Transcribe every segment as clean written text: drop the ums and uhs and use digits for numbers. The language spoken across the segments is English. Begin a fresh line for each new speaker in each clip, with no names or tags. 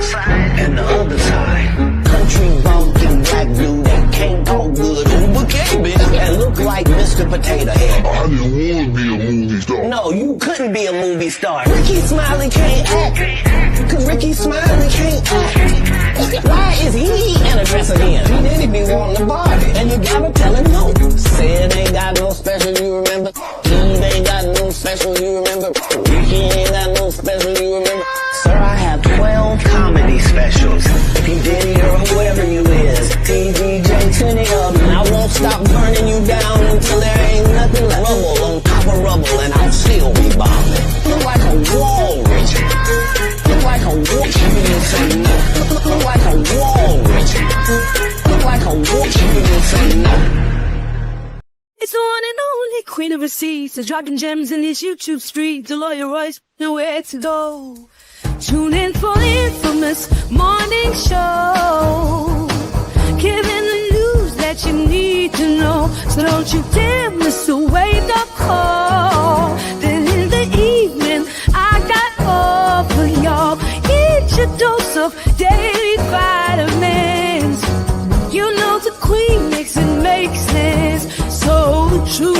and the other side. Country bumpkin black dude that can't talk good, who became it and look like Mr. Potato Head.
I didn't want to be a movie star.
No, you couldn't be a movie star. Ricky Smiley can't act, cause Ricky Smiley can't act. Why is he in a dress again? He didn't be wanting to Barbie, and you gotta tell him no. Said ain't got no special, you remember? Eve ain't got no special, you remember? Ricky ain't got no special, you remember? Sir, I have 12 comedy specials. P. Diddy or whoever you is, TVJ, 20 of them. I won't stop burning you down until there ain't nothing left. Rubble on top of rubble, and I'll still be bombing. Look like a wall, Richard. Look like a wall. You say no. Look like a wall, Richard. Look like a wall. You say no.
It's the one and only queen of receipts, the dropping gems in these YouTube streets, the lawyer Royce, nowhere to go. Tune in for the infamous morning show, giving the news that you need to know. So don't you dare miss a wake-up call. Then in the evening, I got all for y'all. Get your dose of daily vitamins. You know the queen makes it make sense. So true.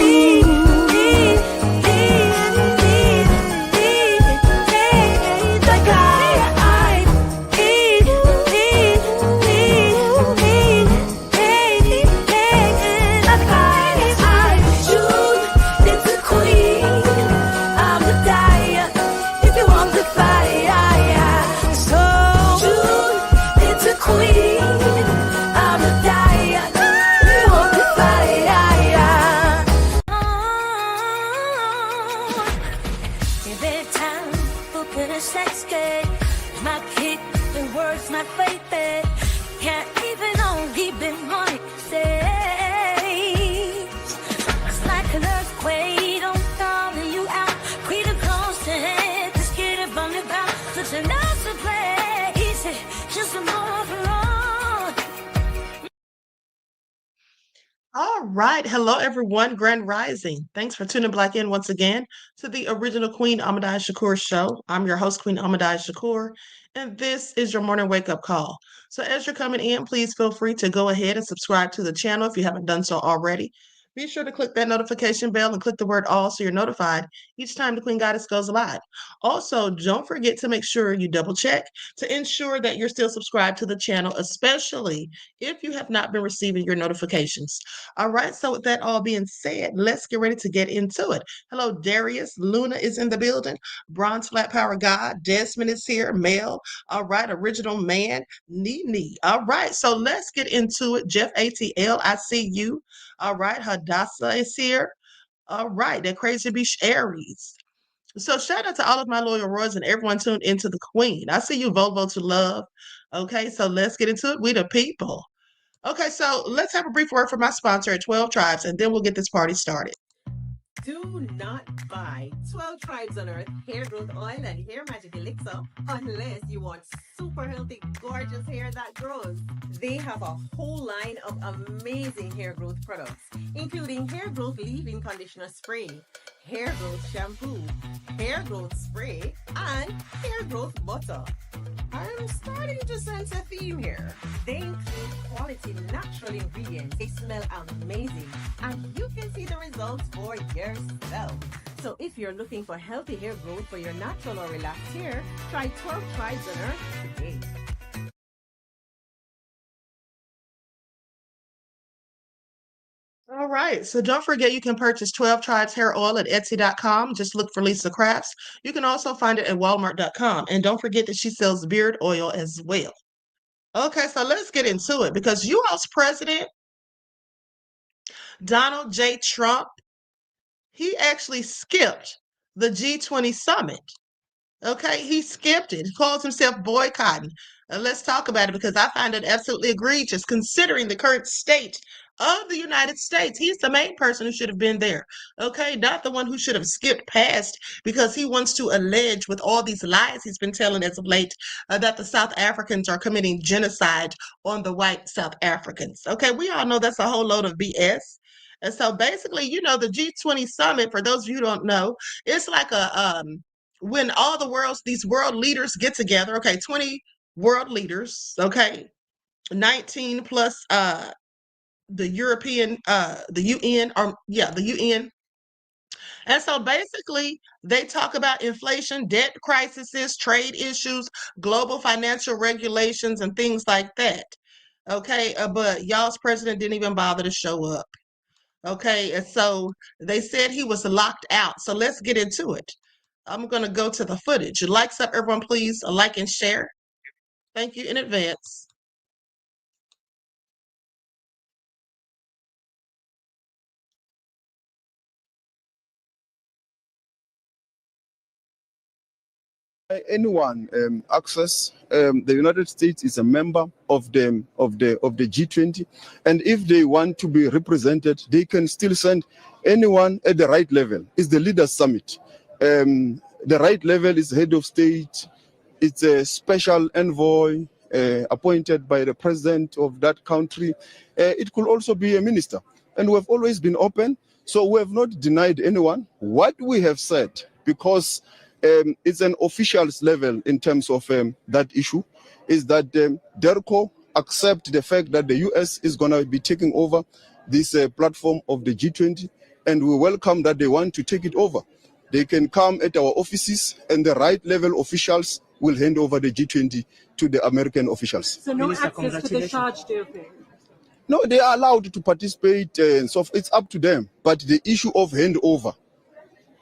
All right. Hello, everyone. Grand Rising. Thanks for tuning back in once again to the original Queen Ahmadiyyah Shakur show. I'm your host, Queen Ahmadiyyah Shakur, and this is your morning wake-up call. So as you're coming in, please feel free to go ahead and subscribe to the channel if you haven't done so already. Be sure to click that notification bell and click the word all so you're notified each time the Queen Goddess goes live. Also, don't forget to make sure you double check to ensure that you're still subscribed to the channel, especially if you have not been receiving your notifications. All right, so with that all being said, let's get ready to get into it. Hello, Darius. Luna is in the building. Bronze Flat Power God. Desmond is here. Mel. All right, Original Man. Nene. All right, so let's get into it. Jeff ATL, I see you. All right, Hadassah is here. All right, that Crazy Beach Aries. So shout out to all of my loyal royals and everyone tuned into the Queen. I see you, Volvo to Love. Okay, so let's get into it. We the people. Okay, so let's have a brief word from my sponsor at 12 Tribes, and then we'll get this party started.
Do not buy 12 Tribes on Earth hair growth oil and hair magic elixir unless you want super healthy, gorgeous hair that grows. They have a whole line of amazing hair growth products, including hair growth leave-in conditioner spray, hair growth shampoo, hair growth spray, and hair growth butter. I'm starting to sense a theme here. They include quality natural ingredients. They smell amazing, and you can see the results for yourself. So if you're looking for healthy hair growth for your natural or relaxed hair, try 12 Tribes on Earth today.
All right, so don't forget you can purchase 12 Tribes hair oil at Etsy.com. Just look for Lisa Crafts. You can also find it at Walmart.com. And don't forget that she sells beard oil as well. Okay, so let's get into it because U.S. President Donald J. Trump, he actually skipped the G20 summit. Okay, he skipped it. He calls himself boycotting. Let's talk about it because I find it absolutely egregious considering the current state of the United States. He's the main person who should have been there. Okay, not the one who should have skipped past because he wants to allege with all these lies he's been telling as of late that the South Africans are committing genocide on the white South Africans. Okay, we all know that's a whole load of BS. And so basically, you know, the G20 summit, for those of you who don't know, it's like a when all these world leaders get together. Okay, world leaders, okay, 19 plus the European, the UN, or yeah, the UN. And so basically, they talk about inflation, debt crises, trade issues, global financial regulations, and things like that. Okay, but y'all's president didn't even bother to show up. Okay, and so they said he was locked out. So let's get into it. I'm going to go to the footage. Likes up, everyone, please like and share. Thank you in advance.
Anyone access. The United States is a member of the G20, and if they want to be represented, they can still send anyone at the right level. It's the leaders summit. The right level is head of state. It's a special envoy appointed by the president of that country. It could also be a minister, and we have always been open. So we have not denied anyone. What we have said, because it's an officials level in terms of that issue, is that DERCO accept the fact that the US is going to be taking over this platform of the G20, and we welcome that they want to take it over. They can come at our offices, and the right level officials will hand over the G20 to the American officials.
So no Minister, access to the charge, do you think?
No, they are allowed to participate, so it's up to them. But the issue of handover,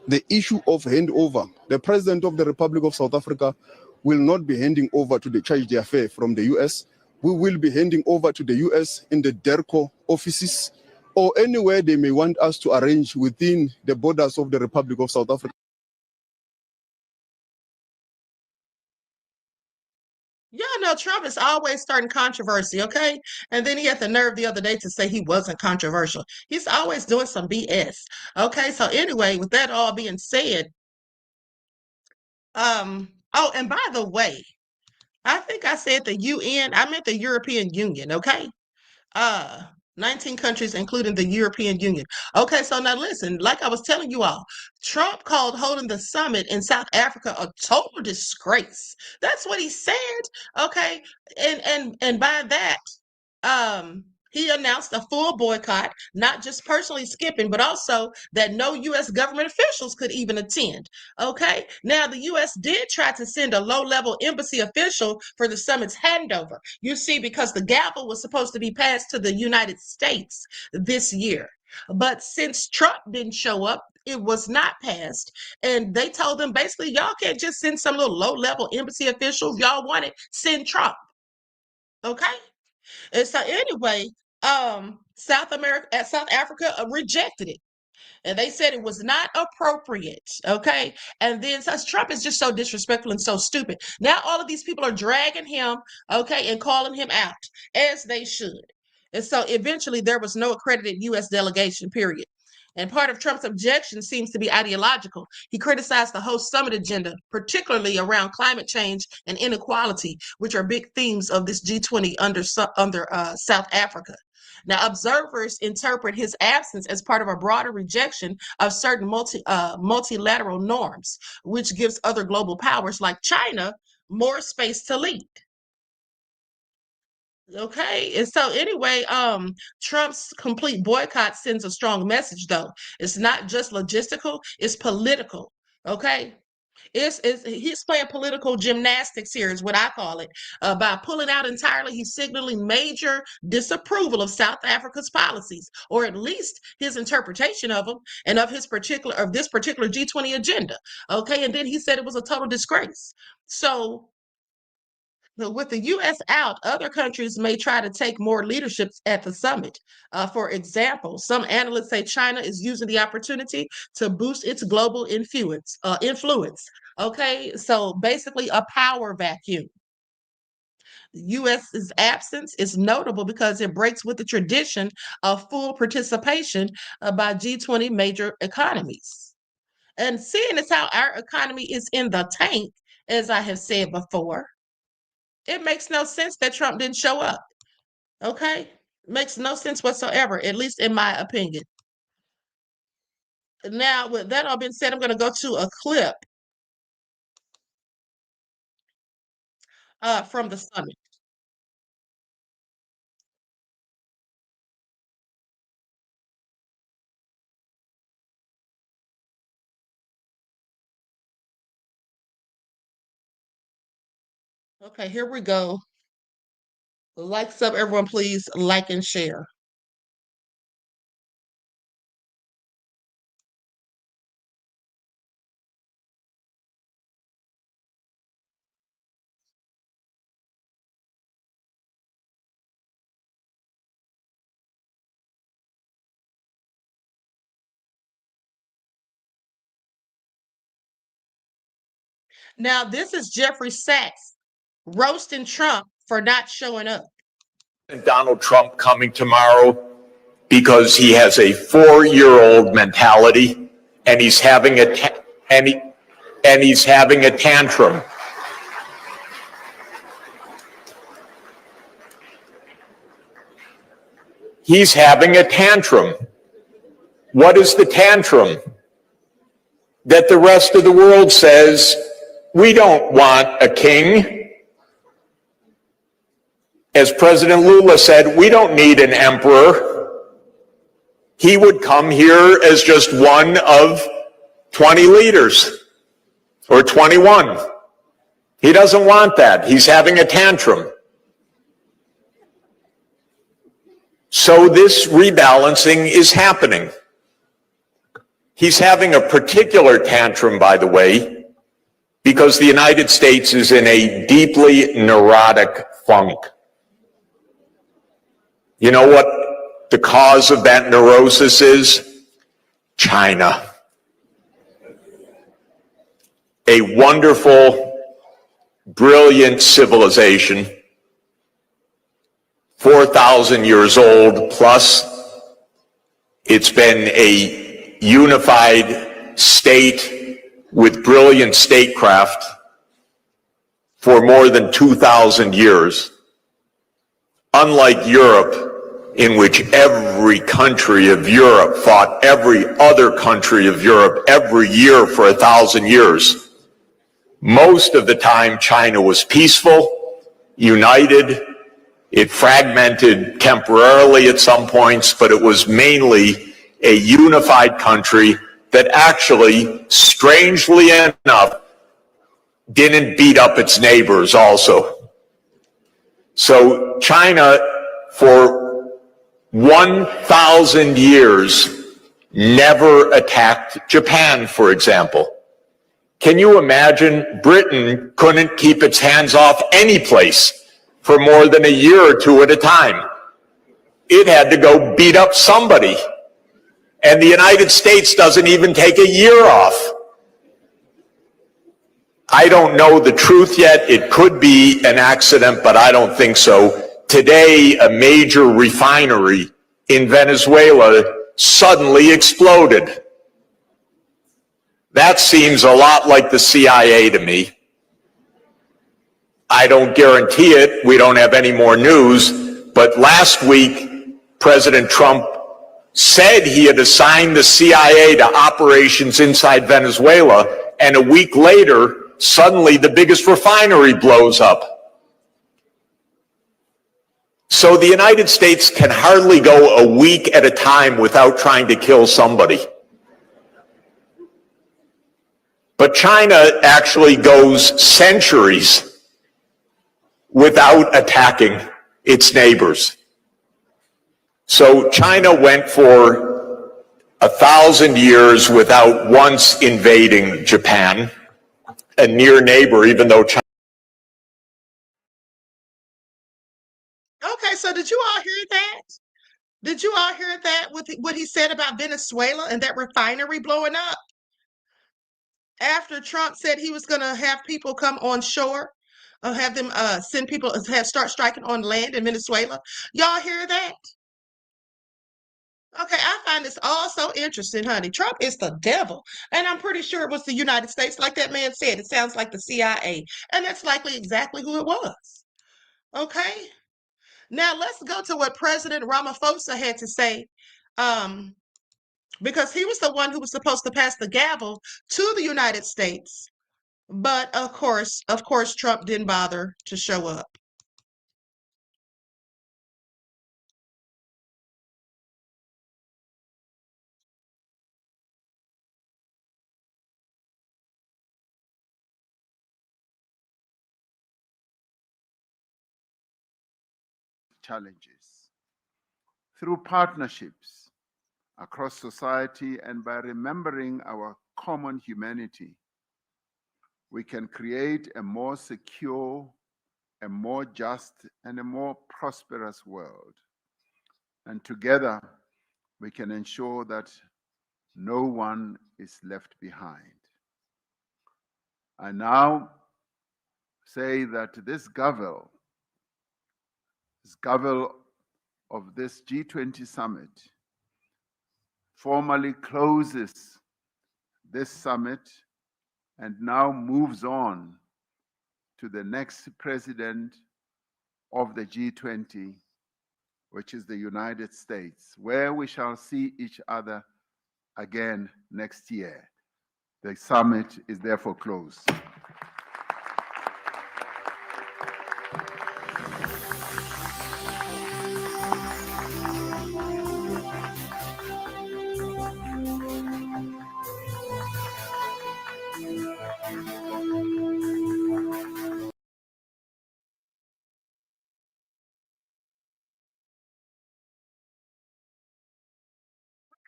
the President of the Republic of South Africa will not be handing over to the charge d'affaires from the US. We will be handing over to the US in the DERCO offices or anywhere they may want us to arrange within the borders of the Republic of South Africa.
Yeah, no, Trump is always starting controversy, okay? And then he had the nerve the other day to say he wasn't controversial. He's always doing some BS. Okay, so anyway, with that all being said, oh, and by the way, I think I said the UN, I meant the European Union, okay? Uh 19 countries, including the European Union. Okay, so now listen, like I was telling you all, Trump called holding the summit in South Africa a total disgrace. That's what he said. Okay, and by that, he announced a full boycott, not just personally skipping, but also that no U.S. government officials could even attend. Okay, now the U.S. did try to send a low-level embassy official for the summit's handover. You see, because the gavel was supposed to be passed to the United States this year. But since Trump didn't show up, it was not passed. And they told them basically, y'all can't just send some little low-level embassy official. If y'all want it, send Trump. Okay? And so anyway, South Africa rejected it. And they said it was not appropriate. Okay. And then since Trump is just so disrespectful and so stupid, now all of these people are dragging him, okay, and calling him out, as they should. And so eventually there was no accredited U.S. delegation, period. And part of Trump's objection seems to be ideological. He criticized the host summit agenda, particularly around climate change and inequality, which are big themes of this G20 under South Africa. Now, observers interpret his absence as part of a broader rejection of certain multilateral norms, which gives other global powers like China more space to lead. Okay, and so anyway, Trump's complete boycott sends a strong message, though. It's not just logistical, it's political. Okay, it's he's playing political gymnastics here, is what I call it. By pulling out entirely, he's signaling major disapproval of South Africa's policies, or at least his interpretation of them and of this particular G20 agenda. Okay, and then he said it was a total disgrace. So with the U.S. out, other countries may try to take more leadership at the summit. For example, some analysts say China is using the opportunity to boost its global influence. Okay, so basically a power vacuum. The U.S.'s absence is notable because it breaks with the tradition of full participation by G20 major economies. And seeing as how our economy is in the tank, as I have said before, it makes no sense that Trump didn't show up. Okay? Makes no sense whatsoever, at least in my opinion. Now, with that all being said, I'm going to go to a clip from the summit. Okay, here we go. Likes up, everyone, please like and share. Now, this is Jeffrey Sachs roasting Trump for not showing up.
Donald Trump coming tomorrow because he has a 4-year-old mentality and he's having he's having a tantrum. He's having a tantrum. What is the tantrum? That the rest of the world says, we don't want a king. As President Lula said, we don't need an emperor. He would come here as just one of 20 leaders or 21. He doesn't want that. He's having a tantrum. So this rebalancing is happening. He's having a particular tantrum, by the way, because the United States is in a deeply neurotic funk. You know what the cause of that neurosis is? China. A wonderful, brilliant civilization, 4,000 years old plus. It's been a unified state with brilliant statecraft for more than 2,000 years. Unlike Europe, in which every country of Europe fought every other country of Europe every year for 1,000 years, most of the time China was peaceful, united. It fragmented temporarily at some points, but it was mainly a unified country that actually, strangely enough, didn't beat up its neighbors also. So China, for 1,000 years, never attacked Japan, for example. Can you imagine? Britain couldn't keep its hands off any place for more than a year or two at a time. It had to go beat up somebody. And the United States doesn't even take a year off. I don't know the truth yet. It could be an accident, but I don't think so. Today, a major refinery in Venezuela suddenly exploded. That seems a lot like the CIA to me. I don't guarantee it. We don't have any more news. But last week, President Trump said he had assigned the CIA to operations inside Venezuela, and a week later, suddenly the biggest refinery blows up. So the United States can hardly go a week at a time without trying to kill somebody. But China actually goes centuries without attacking its neighbors. So China went for 1,000 years without once invading Japan, a near neighbor, even though China.
Okay, so did you all hear that? Did you all hear that with what he said about Venezuela and that refinery blowing up? After Trump said he was going to have people come on shore, have them send people, start striking on land in Venezuela. Y'all hear that? Okay, I find this all so interesting, honey. Trump is the devil. And I'm pretty sure it was the United States. Like that man said, it sounds like the CIA. And that's likely exactly who it was. Okay. Now let's go to what President Ramaphosa had to say. Because he was the one who was supposed to pass the gavel to the United States But of course, Trump didn't bother to show up.
Challenges. Through partnerships across society and by remembering our common humanity, we can create a more secure, a more just, and a more prosperous world. And together, we can ensure that no one is left behind. I now say that this gavel of this G20 summit formally closes this summit and now moves on to the next president of the G20, which is the United States, where we shall see each other again next year. The summit is therefore closed.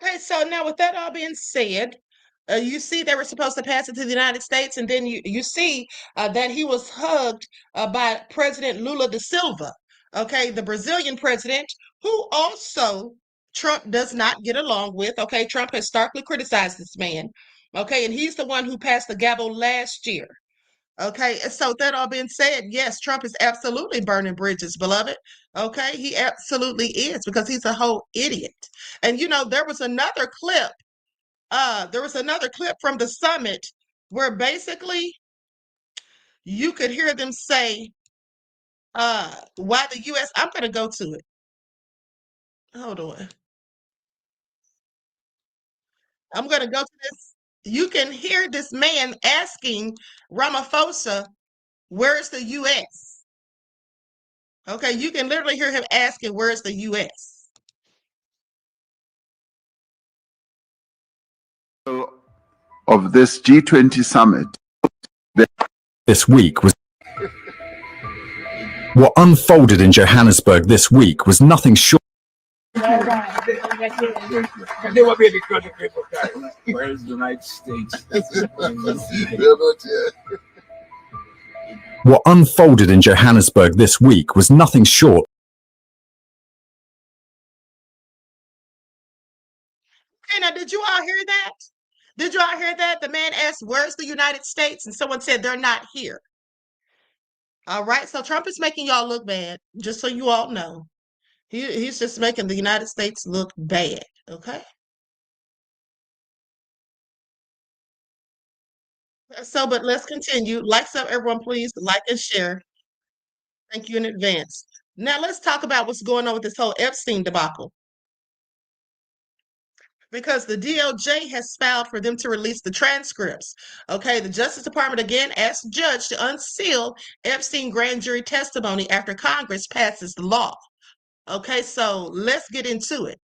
Okay, so now with that all being said, you see they were supposed to pass it to the United States, and then you see that he was hugged by President Lula da Silva, okay, the Brazilian president, who also Trump does not get along with. Okay, Trump has starkly criticized this man, okay, and he's the one who passed the gavel last year. Okay, so that all being said, yes, Trump is absolutely burning bridges, beloved. Okay, he absolutely is because he's a whole idiot. And there was another clip. There was another clip from the summit where basically you could hear them say, why the US, I'm gonna go to it. Hold on. I'm gonna go to this. You can hear this man asking Ramaphosa, where's the US? Okay, you can literally hear him asking, where's the US?
Of this G20 summit
this week was what unfolded in Johannesburg this week was nothing short.
Where's the United States?
What unfolded in Johannesburg this week was nothing short.
Okay, now did you all hear that? Did you all hear that? The man asked, where's the United States? And someone said they're not here. All right, so Trump is making y'all look bad, just so you all know. He's just making the United States look bad, okay? So, but let's continue. Like some, everyone, please like and share. Thank you in advance. Now let's talk about what's going on with this whole Epstein debacle. Because the DOJ has filed for them to release the transcripts. Okay, the Justice Department again asked the judge to unseal Epstein grand jury testimony after Congress passes the law. Okay, so let's get into it.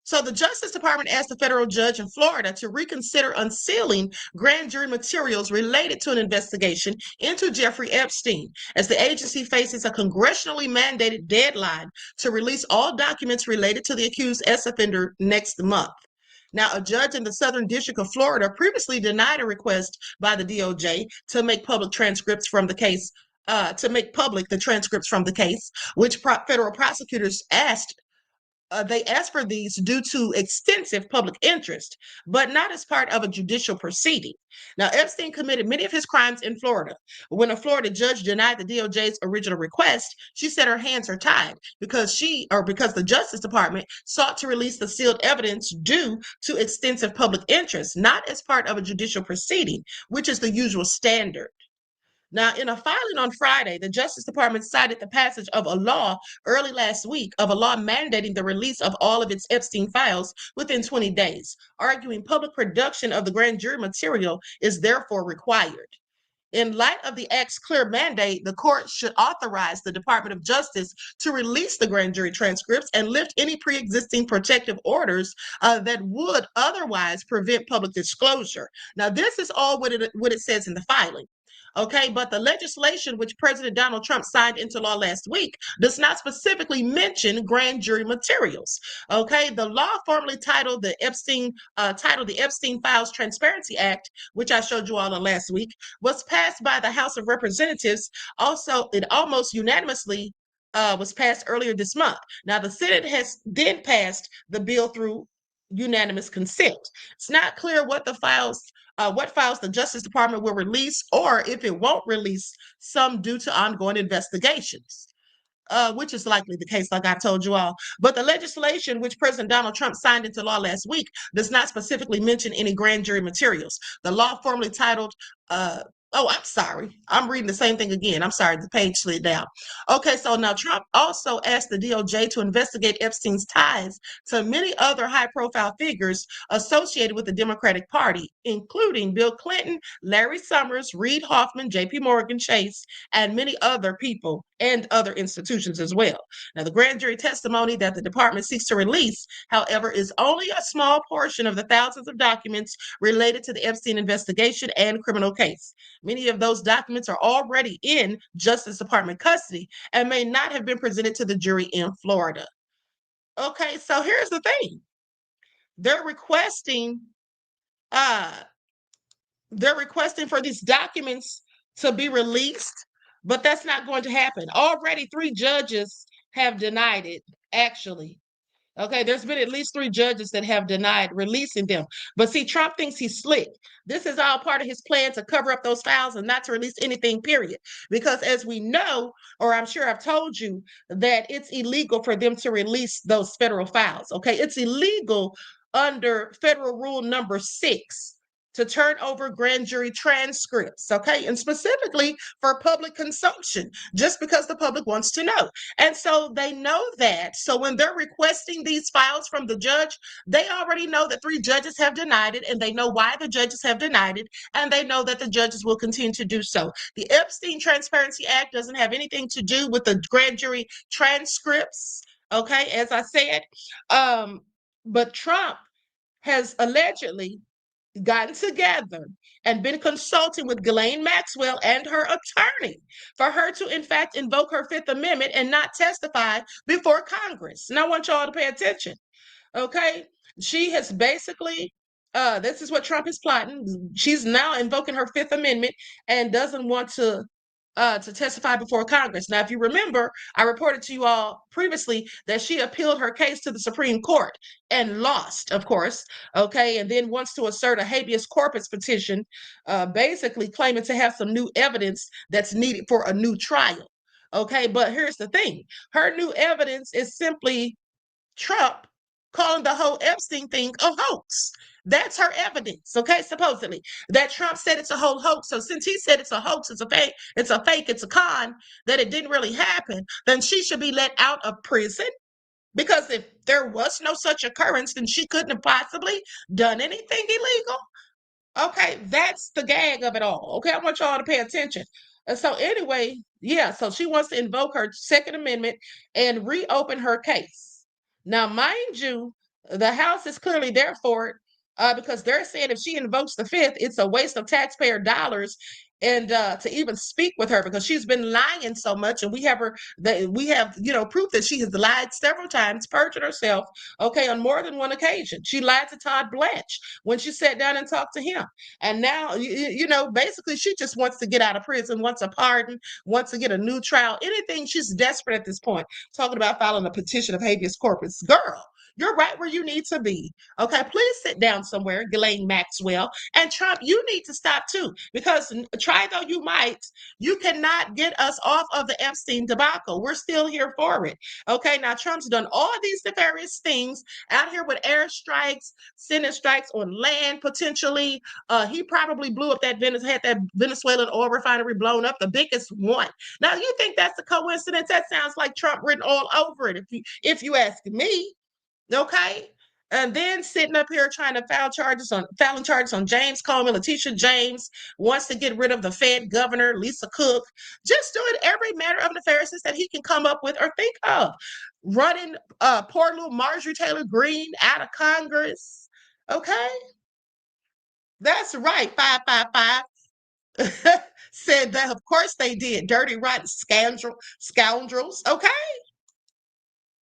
So the Justice Department asked the federal judge in Florida to reconsider unsealing grand jury materials related to an investigation into Jeffrey Epstein, as the agency faces a congressionally mandated deadline to release all documents related to the accused ex-offender next month. Now, a judge in the Southern District of Florida previously denied a request by the DOJ to make public transcripts from the case, which federal prosecutors asked. They asked for these due to extensive public interest, but not as part of a judicial proceeding. Now, Epstein committed many of his crimes in Florida. When a Florida judge denied the DOJ's original request, she said her hands are tied because the Justice Department sought to release the sealed evidence due to extensive public interest, not as part of a judicial proceeding, which is the usual standard. Now, in a filing on Friday, the Justice Department cited the passage of a law early last week of a law mandating the release of all of its Epstein files within 20 days, arguing public production of the grand jury material is therefore required. In light of the Act's clear mandate, the court should authorize the Department of Justice to release the grand jury transcripts and lift any pre-existing protective orders that would otherwise prevent public disclosure. Now, this is all what it says in the filing. Okay, but the legislation which President Donald Trump signed into law last week does not specifically mention grand jury materials. Okay, the law formerly titled the Epstein Files Transparency Act, which I showed you all on last week, was passed by the House of Representatives. Also, it almost unanimously was passed earlier this month. Now, the Senate has then passed the bill through unanimous consent. It's not clear what files the Justice Department will release, or if it won't release some due to ongoing investigations. Which is likely the case, like I told you all. But the legislation which President Donald Trump signed into law last week does not specifically mention any grand jury materials. The law formerly titled, I'm sorry. I'm reading the same thing again. I'm sorry, the page slid down. Okay, so now Trump also asked the DOJ to investigate Epstein's ties to many other high-profile figures associated with the Democratic Party, including Bill Clinton, Larry Summers, Reid Hoffman, J.P. Morgan Chase, and many other people and other institutions as well. Now, the grand jury testimony that the department seeks to release, however, is only a small portion of the thousands of documents related to the Epstein investigation and criminal case. Many of those documents are already in Justice Department custody and may not have been presented to the jury in Florida. Okay, so here's the thing. They're requesting for these documents to be released, but that's not going to happen. Already 3 judges have denied it, actually. Okay, there's been at least 3 judges that have denied releasing them. But see, Trump thinks he's slick. This is all part of his plan to cover up those files and not to release anything, period. Because as we know, or I'm sure I've told you, that it's illegal for them to release those federal files. Okay, it's illegal under federal rule number 6 to turn over grand jury transcripts, okay? And specifically for public consumption, just because the public wants to know. And so they know that. So when they're requesting these files from the judge, they already know that 3 judges have denied it, and they know why the judges have denied it, and they know that the judges will continue to do so. The Epstein Transparency Act doesn't have anything to do with the grand jury transcripts, okay, as I said. But Trump has allegedly gotten together and been consulting with Ghislaine Maxwell and her attorney for her to, in fact, invoke her Fifth Amendment and not testify before Congress. And I want y'all to pay attention, okay? She has basically, this is what Trump is plotting. She's now invoking her Fifth Amendment and doesn't want to testify before Congress. Now, if you remember, I reported to you all previously that she appealed her case to the Supreme Court and lost, of course, okay, and then wants to assert a habeas corpus petition, basically claiming to have some new evidence that's needed for a new trial, okay? But here's the thing. Her new evidence is simply Trump calling the whole Epstein thing a hoax. That's her evidence, okay, supposedly, that Trump said it's a whole hoax. So since he said it's a hoax, it's a fake, it's a con, that it didn't really happen, then she should be let out of prison. Because if there was no such occurrence, then she couldn't have possibly done anything illegal. Okay, that's the gag of it all. Okay, I want y'all to pay attention. So anyway, yeah, so she wants to invoke her Second Amendment and reopen her case. Now, mind you, the House is clearly there for it, because they're saying if she invokes the Fifth, it's a waste of taxpayer dollars and to even speak with her, because she's been lying so much, and we have proof that she has lied several times, perjured herself, okay, on more than one occasion. She lied to Todd Blanche when she sat down and talked to him, and now basically she just wants to get out of prison, wants a pardon, wants to get a new trial, anything. She's desperate at this point, talking about filing a petition of habeas corpus. Girl, You're right where you need to be. Okay, please sit down somewhere, Ghislaine Maxwell. And Trump, you need to stop too, because try though you might, you cannot get us off of the Epstein debacle. We're still here for it. Okay, now Trump's done all these nefarious things out here with airstrikes, sending strikes on land potentially. He probably blew up had that Venezuelan oil refinery blown up, the biggest one. Now, you think that's a coincidence? That sounds like Trump written all over it, if you ask me. Okay. And then sitting up here trying to filing charges on James Comey. Letitia James wants to get rid of the Fed governor, Lisa Cook, just doing every manner of nefariousness that he can come up with or think of. Running poor little Marjorie Taylor Greene out of Congress. Okay. That's right. 555 said that, of course they did. Dirty, rotten scoundrels. Okay.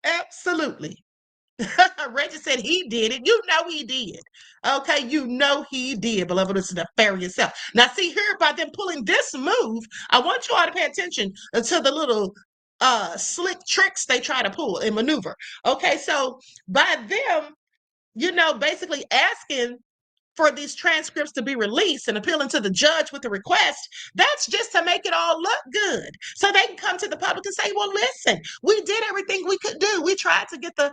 Absolutely. Reggie said he did it. You know he did. Okay, you know he did, beloved. It's nefarious self. Now, see here, by them pulling this move, I want you all to pay attention to the little slick tricks they try to pull and maneuver. Okay, so by them, basically asking for these transcripts to be released and appealing to the judge with the request, that's just to make it all look good. So they can come to the public and say, well, listen, we did everything we could do. We tried to get the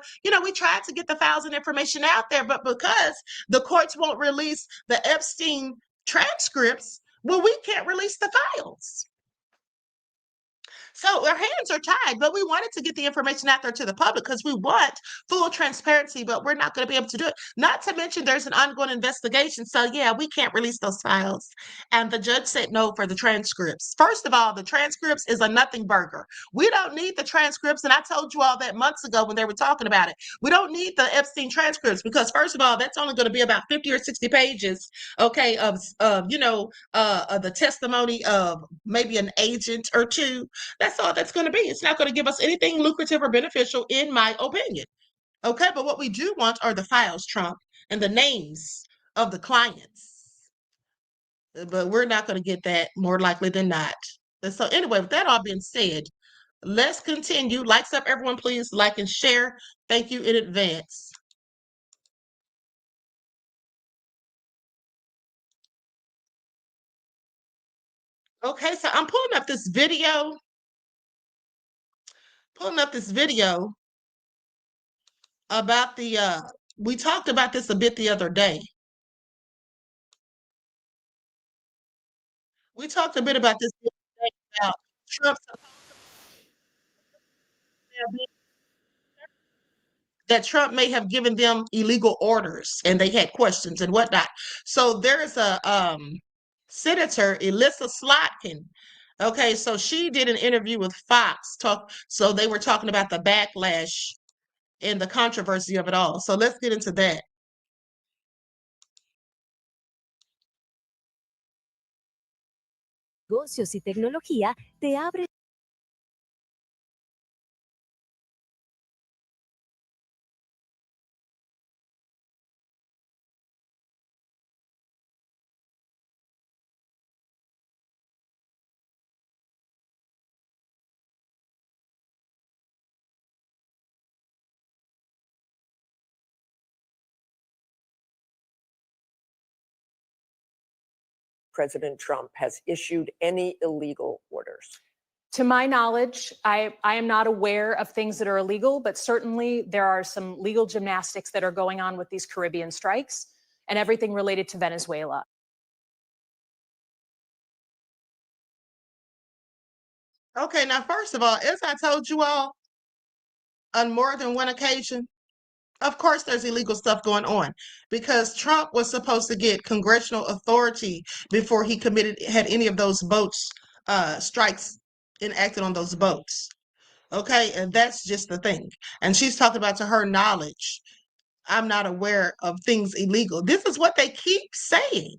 files and information out there, but because the courts won't release the Epstein transcripts, well, we can't release the files. So our hands are tied, but we wanted to get the information out there to the public because we want full transparency, but we're not going to be able to do it. Not to mention there's an ongoing investigation. So yeah, we can't release those files. And the judge said no for the transcripts. First of all, the transcripts is a nothing burger. We don't need the transcripts. And I told you all that months ago when they were talking about it. We don't need the Epstein transcripts because first of all, that's only going to be about 50 or 60 pages, okay, of the testimony of maybe an agent or two. That's all that's going to be. It's not going to give us anything lucrative or beneficial, in my opinion. Okay, but what we do want are the files, Trump, and the names of the clients. But we're not going to get that, more likely than not. And so anyway, with that all being said, let's continue. Likes up, everyone, please. Like and share. Thank you in advance. Okay, so I'm pulling up this video. About we talked about this a bit the other day. We talked a bit about this the other day about Trump that Trump may have given them illegal orders and they had questions and whatnot. So there's a Senator, Elissa Slotkin. Okay, so she did an interview with Fox. So they were talking about the backlash and the controversy of it all. So let's get into that.
Negocios y tecnología te abre.
President Trump has issued any illegal orders?
To my knowledge, I am not aware of things that are illegal, but certainly there are some legal gymnastics that are going on with these Caribbean strikes and everything related to Venezuela.
Okay, now, first of all, as I told you all on more than one occasion, of course, there's illegal stuff going on because Trump was supposed to get congressional authority before he had any of those boats, strikes enacted on those boats. Okay, and that's just the thing. And she's talking about, to her knowledge, I'm not aware of things illegal. This is what they keep saying.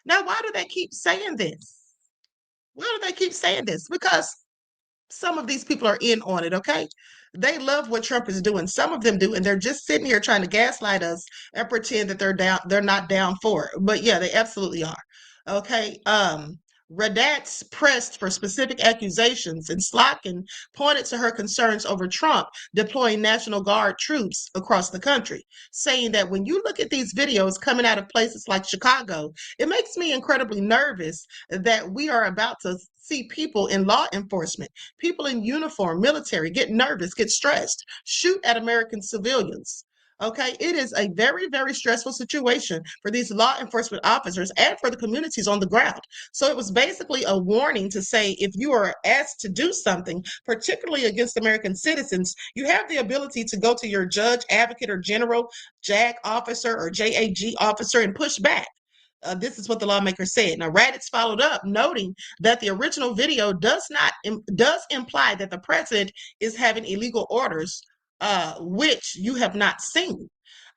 Now, why do they keep saying this? Why do they keep saying this? Because some of these people are in on it, okay? They love what Trump is doing. Some of them do, and they're just sitting here trying to gaslight us and pretend that they're not down for it. But yeah, they absolutely are. Okay. Radatz pressed for specific accusations, and Slotkin pointed to her concerns over Trump deploying National Guard troops across the country, saying that when you look at these videos coming out of places like Chicago, it makes me incredibly nervous that we are about to see people in law enforcement, people in uniform, military, get nervous, get stressed, shoot at American civilians. Okay, it is a very, very stressful situation for these law enforcement officers and for the communities on the ground. So it was basically a warning to say if you are asked to do something, particularly against American citizens, you have the ability to go to your judge, advocate, or general JAG officer or JAG officer and push back. This is what the lawmaker said. Now, Raditz followed up, noting that the original video does imply that the president is having illegal orders, which you have not seen.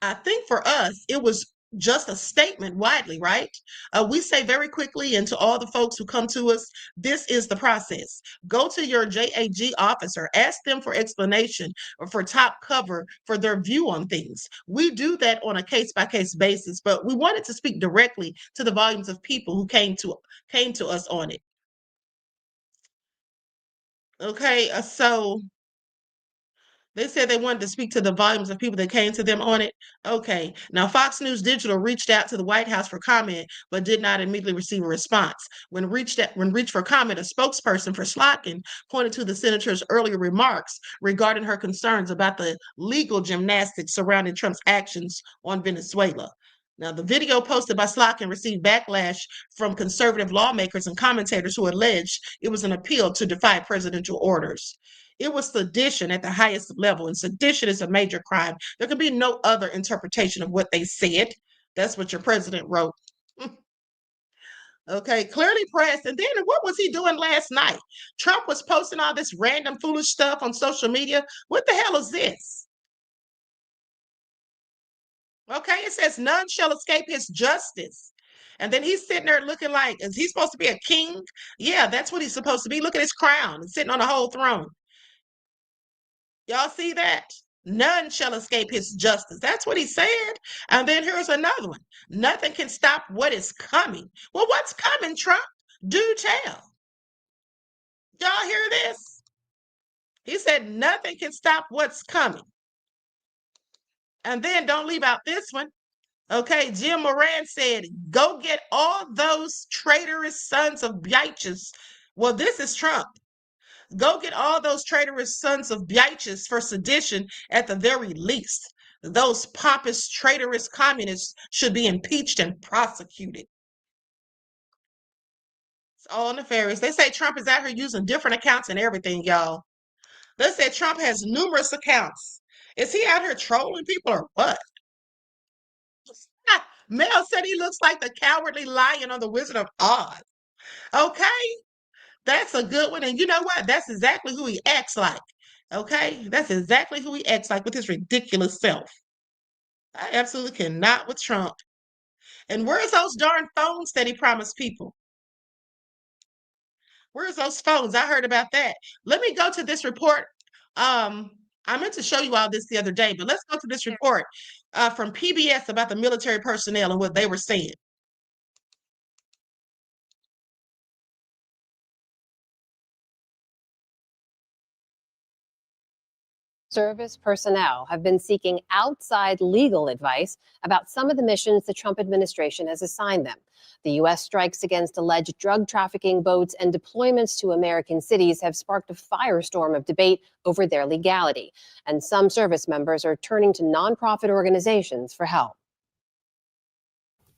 I think for us, it was just a statement widely, right? We say very quickly, and to all the folks who come to us, this is the process. Go to your JAG officer, ask them for explanation or for top cover for their view on things. We do that on a case-by-case basis, but we wanted to speak directly to the volumes of people who came to us on it. Okay, so they said they wanted to speak to the volumes of people that came to them on it. Okay. Now, Fox News Digital reached out to the White House for comment, but did not immediately receive a response. When reached for comment, a spokesperson for Slotkin pointed to the senator's earlier remarks regarding her concerns about the legal gymnastics surrounding Trump's actions on Venezuela. Now, the video posted by Slotkin received backlash from conservative lawmakers and commentators who alleged it was an appeal to defy presidential orders. It was sedition at the highest level, and sedition is a major crime. There could be no other interpretation of what they said. That's what your president wrote. Okay, clearly pressed. And then what was he doing last night? Trump was posting all this random foolish stuff on social media. What the hell is this? Okay, it says none shall escape his justice. And then he's sitting there looking like, is he supposed to be a king? Yeah, that's what he's supposed to be. Look at his crown and sitting on a whole throne. Y'all see that? None shall escape his justice. That's what he said. And then here's another one. Nothing can stop what is coming. Well, what's coming, Trump? Do tell. Y'all hear this? He said nothing can stop what's coming. And then don't leave out this one. Okay, Jim Moran said, go get all those traitorous sons of bitches. Well, this is Trump. Go get all those traitorous sons of bitches for sedition at the very least. Those pompous, traitorous communists should be impeached and prosecuted. It's all nefarious. They say Trump is out here using different accounts and everything, y'all. They say Trump has numerous accounts. Is he out here trolling people or what? Mel said he looks like the cowardly lion on the Wizard of Oz. Okay. That's a good one. And you know what? That's exactly who he acts like. Okay? That's exactly who he acts like with his ridiculous self. I absolutely cannot with Trump. And where's those darn phones that he promised people? Where's those phones? I heard about that. Let me go to this report. I meant to show you all this the other day, but let's go to this report from PBS about the military personnel and what they were saying.
Service personnel have been seeking outside legal advice about some of the missions the Trump administration has assigned them. The U.S. strikes against alleged drug trafficking boats and deployments to American cities have sparked a firestorm of debate over their legality, and some service members are turning to nonprofit organizations for help.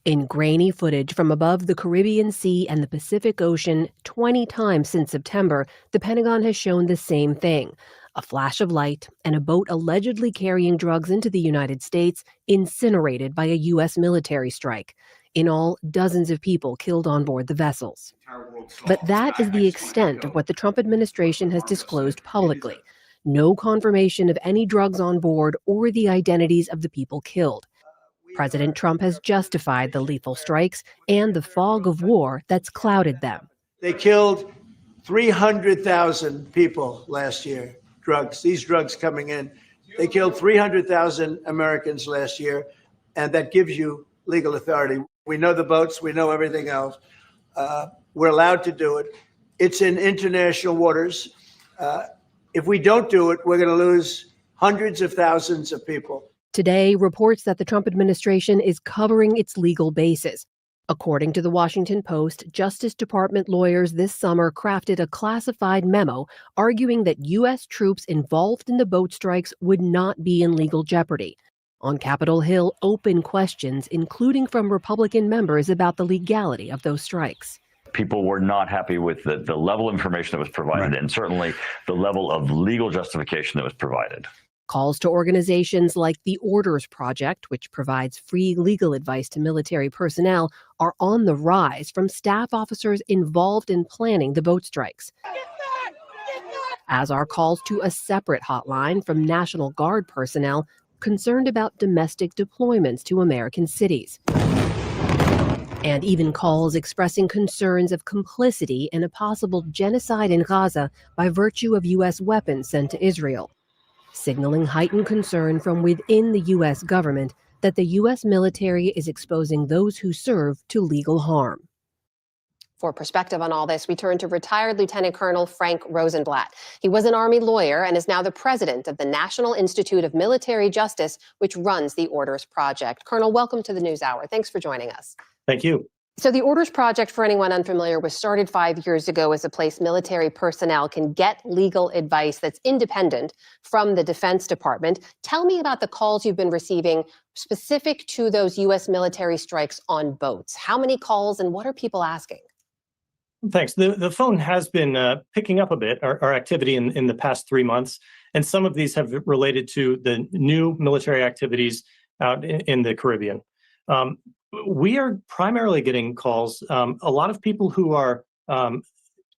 In grainy footage from above the Caribbean Sea and the Pacific Ocean 20 times since September, the Pentagon has shown the same thing. A flash of light and a boat allegedly carrying drugs into the United States incinerated by a U.S. military strike. In all, dozens of people killed on board the vessels. But that is the extent of what the Trump administration has disclosed publicly. No confirmation of any drugs on board or the identities of the people killed. President Trump has justified the lethal strikes and the fog of war that's clouded them.
They killed 300,000 people last year. These drugs coming in. They killed 300,000 Americans last year, and that gives you legal authority. We know the boats, we know everything else. We're allowed to do it. It's in international waters. If we don't do it, we're going to lose hundreds of thousands of people.
Today, reports that the Trump administration is covering its legal bases. According to the Washington Post, Justice Department lawyers this summer crafted a classified memo arguing that U.S. troops involved in the boat strikes would not be in legal jeopardy. On Capitol Hill, open questions, including from Republican members, about the legality of those strikes.
People were not happy with the level of information that was provided, and certainly the level of legal justification that was provided.
Calls to organizations like the Orders Project, which provides free legal advice to military personnel, are on the rise from staff officers involved in planning the boat strikes. As are calls to a separate hotline from National Guard personnel concerned about domestic deployments to American cities. And even calls expressing concerns of complicity in a possible genocide in Gaza by virtue of U.S. weapons sent to Israel, signaling heightened concern from within the U.S. government that the U.S. military is exposing those who serve to legal harm.
For perspective on all this, we turn to retired Lieutenant Colonel Frank Rosenblatt. He was an Army lawyer and is now the president of the National Institute of Military Justice, which runs the Orders Project. Colonel, welcome to the NewsHour. Thanks for joining us.
Thank you.
So the Orders Project, for anyone unfamiliar, was started 5 years ago as a place military personnel can get legal advice that's independent from the Defense Department. Tell me about the calls you've been receiving specific to those U.S. military strikes on boats. How many calls and what are people asking?
Thanks. The phone has been picking up a bit, our activity in the past 3 months, and some of these have related to the new military activities out in the Caribbean. We are primarily getting calls, a lot of people who are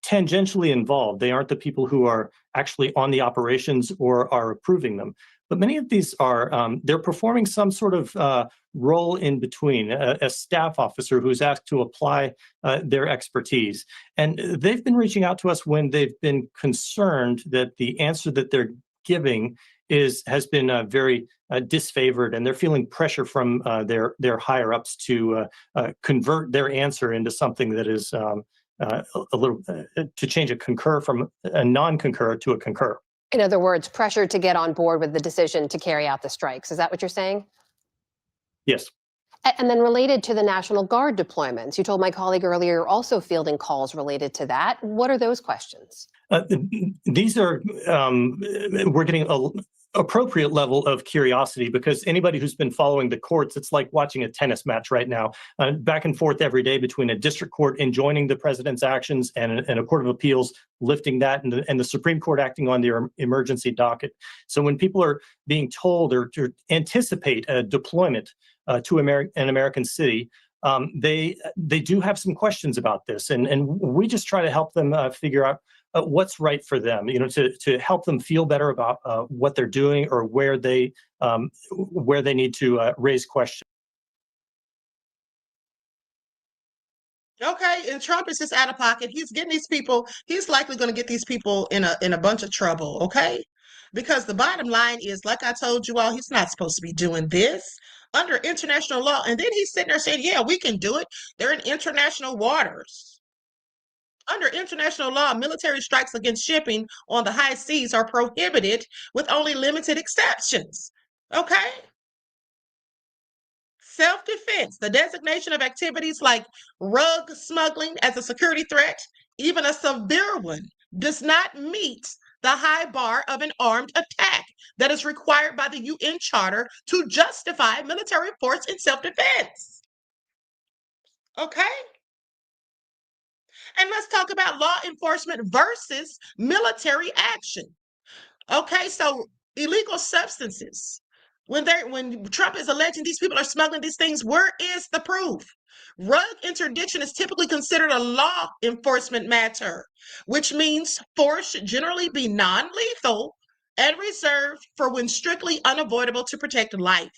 tangentially involved. They aren't the people who are actually on the operations or are approving them. But many of these are, they're performing some sort of role in between, a staff officer who's asked to apply their expertise. And they've been reaching out to us when they've been concerned that the answer that they're giving has been very disfavored, and they're feeling pressure from their higher ups to convert their answer into something that is a little to change a concur from a non-concur to a concur.
In other words, pressure to get on board with the decision to carry out the strikes. Is that what you're saying?
Yes.
And then related to the National Guard deployments, you told my colleague earlier you're also fielding calls related to that. What are those questions?
These are, we're getting an appropriate level of curiosity, because anybody who's been following the courts, it's like watching a tennis match right now, back and forth every day between a district court enjoining the president's actions and a court of appeals lifting that, and the Supreme Court acting on their emergency docket. So when people are being told or to anticipate a deployment to an American city, they do have some questions about this, and we just try to help them figure out what's right for them, to help them feel better about what they're doing or where they need to raise questions.
Okay, and Trump is just out of pocket. He's getting these people. He's likely going to get these people in a bunch of trouble. Okay, because the bottom line is, like I told you all, he's not supposed to be doing this under international law. And then he's sitting there saying, "Yeah, we can do it. They're in international waters." Under international law, military strikes against shipping on the high seas are prohibited with only limited exceptions. Okay? Self-defense, the designation of activities like rug smuggling as a security threat, even a severe one, does not meet the high bar of an armed attack that is required by the UN Charter to justify military force in self-defense. Okay? And let's talk about law enforcement versus military action. Okay, so illegal substances. When Trump is alleging these people are smuggling these things, where is the proof? Rug interdiction is typically considered a law enforcement matter, which means force should generally be non-lethal and reserved for when strictly unavoidable to protect life.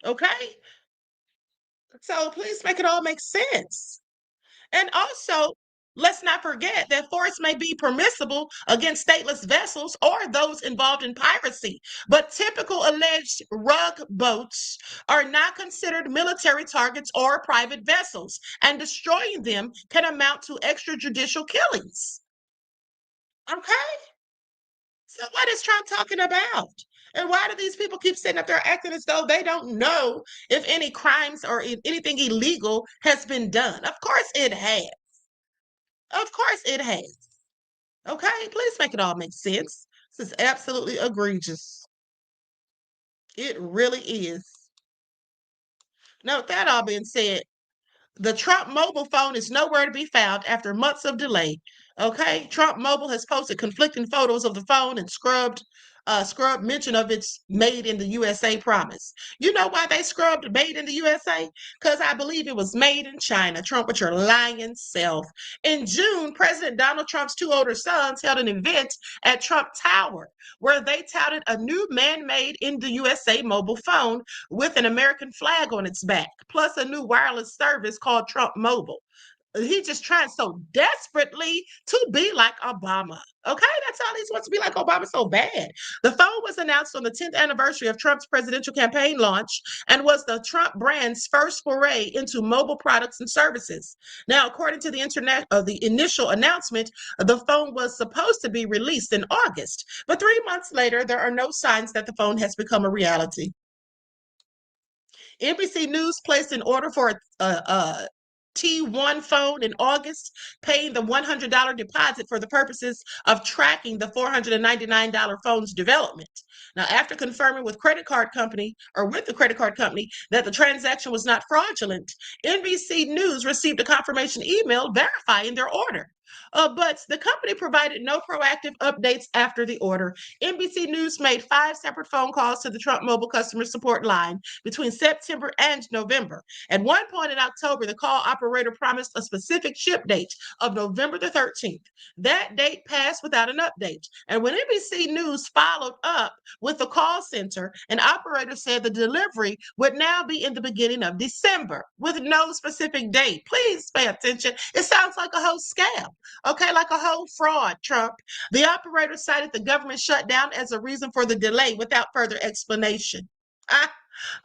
Okay? So please make it all make sense. And also, Let's not forget that force may be permissible against stateless vessels or those involved in piracy, but typical alleged rug boats are not considered military targets or private vessels, and destroying them can amount to extrajudicial killings. Okay? So what is Trump talking about? And why do these people keep sitting up there acting as though they don't know if any crimes or anything illegal has been done? Of course it has. Of course it has. Okay, please make it all make sense. This is absolutely egregious. It really is. Now, with that all being said, the Trump mobile phone is nowhere to be found after months of delay. Okay, Trump Mobile has posted conflicting photos of the phone and scrubbed mention of its made in the USA promise. You know why they scrubbed made in the USA? Because I believe it was made in China. Trump, with your lying self. In June, President Donald Trump's two older sons held an event at Trump Tower where they touted a new man-made in the USA mobile phone with an American flag on its back, plus a new wireless service called Trump Mobile. He just trying so desperately to be like Obama. Okay, that's all he wants to be like Obama so bad. The phone was announced on the 10th anniversary of Trump's presidential campaign launch and was the Trump brand's first foray into mobile products and services. Now, according to the initial announcement, the phone was supposed to be released in August, but 3 months later, there are no signs that the phone has become a reality. NBC News placed an order for a T1 phone in August, paying the $100 deposit for the purposes of tracking the $499 phone's development. Now, after confirming with the credit card company that the transaction was not fraudulent, NBC News received a confirmation email verifying their order. But the company provided no proactive updates after the order. NBC News made 5 separate phone calls to the Trump Mobile customer support line between September and November. At one point in October, the call operator promised a specific ship date of November the 13th. That date passed without an update. And when NBC News followed up with the call center, an operator said the delivery would now be in the beginning of December with no specific date. Please pay attention. It sounds like a whole scam. Okay, like a whole fraud, Trump. The operator cited the government shutdown as a reason for the delay without further explanation.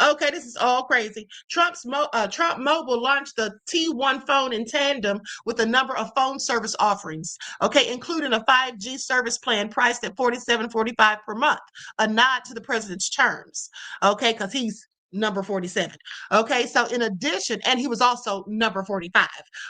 Okay, this is all crazy. Trump Mobile launched the T1 phone in tandem with a number of phone service offerings, okay, including a 5G service plan priced at $47.45 per month, a nod to the president's terms, okay, because he's number 47. Okay, so in addition, and he was also number 45.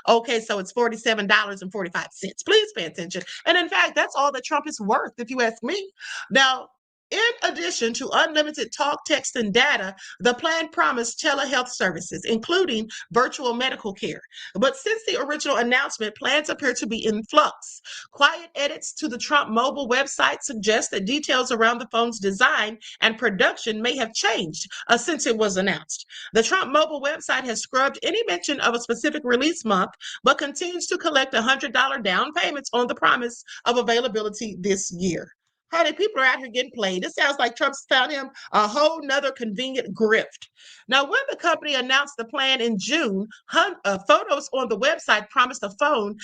Okay, so it's $47.45. Please pay attention. And in fact, that's all that Trump is worth, if you ask me. Now, in addition to unlimited talk, text, and data, the plan promised telehealth services, including virtual medical care. But since the original announcement, plans appear to be in flux. Quiet edits to the Trump Mobile website suggest that details around the phone's design and production may have changed since it was announced. The Trump Mobile website has scrubbed any mention of a specific release month, but continues to collect $100 down payments on the promise of availability this year. Honey, people are out here getting played. It sounds like Trump's found him a whole nother convenient grift. Now, when the company announced the plan in June, photos on the website promised a phone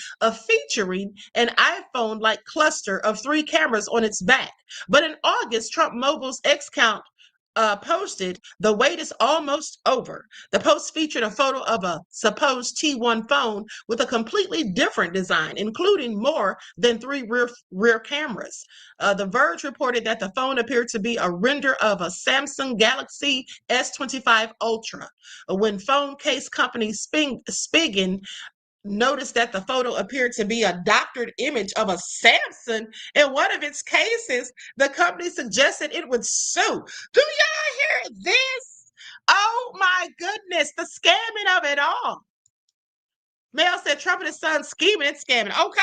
featuring an iPhone-like cluster of 3 cameras on its back. But in August, Trump Mobile's X-Count posted, "The wait is almost over." The post featured a photo of a supposed T1 phone with a completely different design, including more than 3 rear cameras. The Verge reported that the phone appeared to be a render of a Samsung Galaxy S25 Ultra. When phone case company Spigen noticed that the photo appeared to be a doctored image of a Samsung in one of its cases, the company suggested it would sue. Do y'all hear this? Oh my goodness, the scamming of it all. Mel said Trump and his son scheming and scamming. Okay.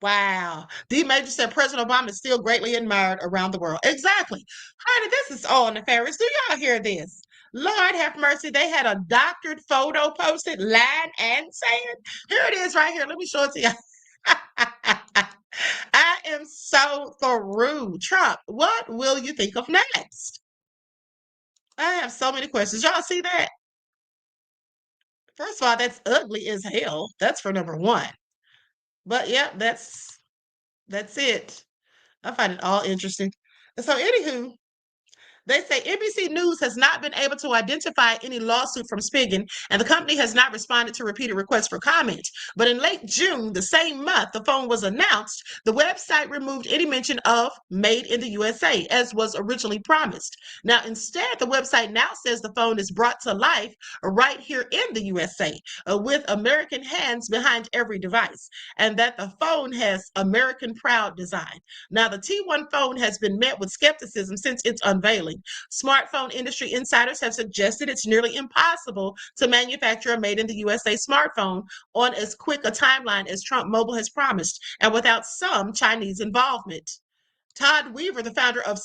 Wow. D Major said President Obama is still greatly admired around the world. Exactly. Honey, this is all nefarious. Do y'all hear this? Lord have mercy. They had a doctored photo posted, lying and saying. Here it is right here. Let me show it to you. I am so through. Trump, what will you think of next? I have so many questions. Y'all see that? First of all, that's ugly as hell. That's for number one. But yeah, that's it. I find it all interesting. So, anywho, they say NBC News has not been able to identify any lawsuit from Spigen, and the company has not responded to repeated requests for comment. But in late June, the same month the phone was announced, the website removed any mention of Made in the USA, as was originally promised. Now, instead, the website now says the phone is brought to life right here in the USA, with American hands behind every device, and that the phone has American proud design. Now, the T1 phone has been met with skepticism since its unveiling. Smartphone industry insiders have suggested it's nearly impossible to manufacture a made in the USA smartphone on as quick a timeline as Trump Mobile has promised, and without some Chinese involvement. Todd Weaver, the founder and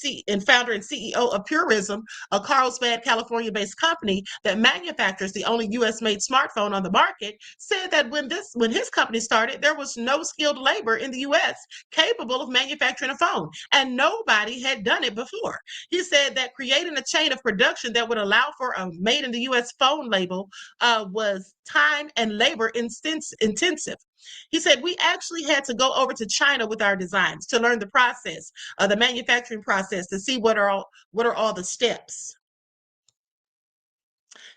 CEO of Purism, a Carlsbad, California-based company that manufactures the only U.S.-made smartphone on the market, said that when his company started, there was no skilled labor in the U.S. capable of manufacturing a phone, and nobody had done it before. He said that creating a chain of production that would allow for a made in the U.S. phone label was time and labor intensive. He said, we actually had to go over to China with our designs to learn the process, the manufacturing process, to see what are all the steps.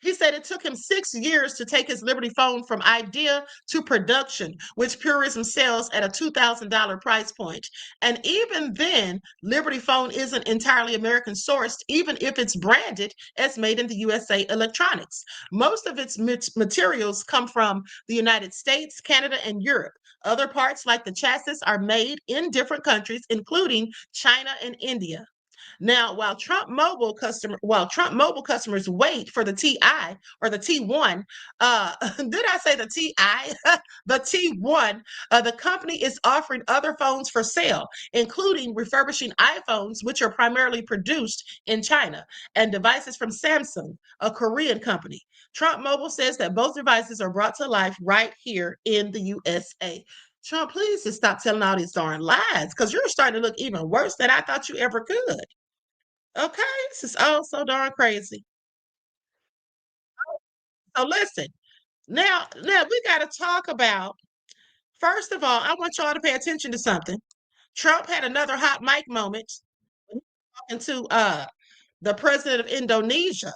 He said it took him 6 years to take his Liberty phone from idea to production, which Purism sells at a $2,000 price point. And even then, Liberty phone isn't entirely American sourced, even if it's branded as made in the USA electronics. Most of its materials come from the United States, Canada, and Europe. Other parts, like the chassis, are made in different countries, including China and India. Now, while Trump Mobile customers wait for the TI or the T1, did I say the TI? The T1, the company is offering other phones for sale, including refurbishing iPhones, which are primarily produced in China, and devices from Samsung, a Korean company. Trump Mobile says that both devices are brought to life right here in the USA. Trump, please just stop telling all these darn lies, because you're starting to look even worse than I thought you ever could. Okay, this is all so darn crazy. So listen, now we got to talk about, first of all, I want y'all to pay attention to something. Trump had another hot mic moment talking to the president of Indonesia.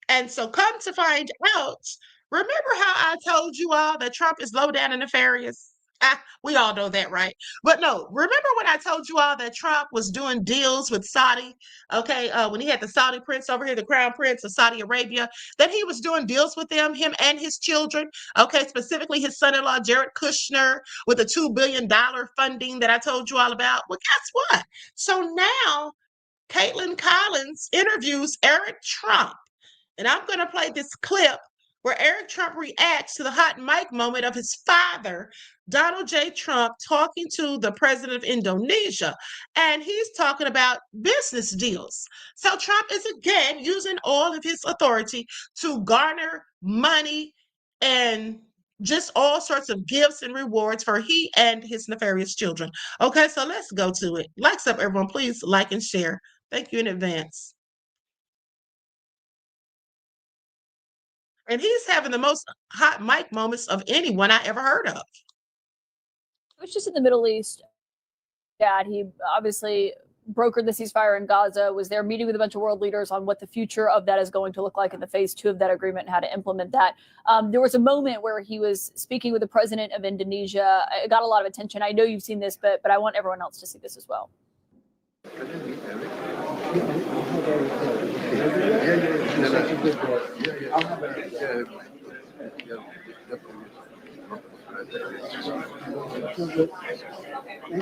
And so come to find out, remember how I told you all that Trump is low down and nefarious? We all know that, right? But no, remember when I told you all that Trump was doing deals with Saudi, okay, when he had the Saudi prince over here, the crown prince of Saudi Arabia, that he was doing deals with them, him and his children, okay, specifically his son-in-law, Jared Kushner, with the $2 billion funding that I told you all about? Well, guess what? So now Caitlin Collins interviews Eric Trump. And I'm going to play this clip where Eric Trump reacts to the hot mic moment of his father, Donald J. Trump, talking to the president of Indonesia. And he's talking about business deals. So Trump is again using all of his authority to garner money and just all sorts of gifts and rewards for he and his nefarious children. Okay, so let's go to it. Likes up, everyone. Please like and share. Thank you in advance. And he's having the most hot mic moments of anyone I ever heard of.
It was just in the Middle East. Dad, he obviously brokered the ceasefire in Gaza, was there meeting with a bunch of world leaders on what the future of that is going to look like in the phase 2 of that agreement and how to implement that. There was a moment where he was speaking with the president of Indonesia. It got a lot of attention. I know you've seen this, but I want everyone else to see this as well.
Thank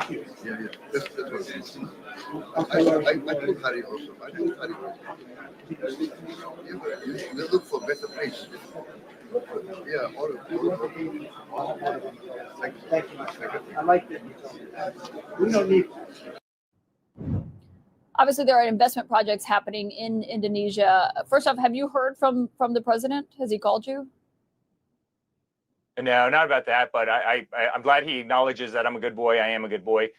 you. That's what I told Harry also. I told Harry you look for better place. Yeah, all of you. Thank you. I like that. We don't need.
Obviously, there are investment projects happening in Indonesia. First off, have you heard from the president? Has he called you?
No, not about that, but I'm glad he acknowledges that I'm a good boy. I am a good boy.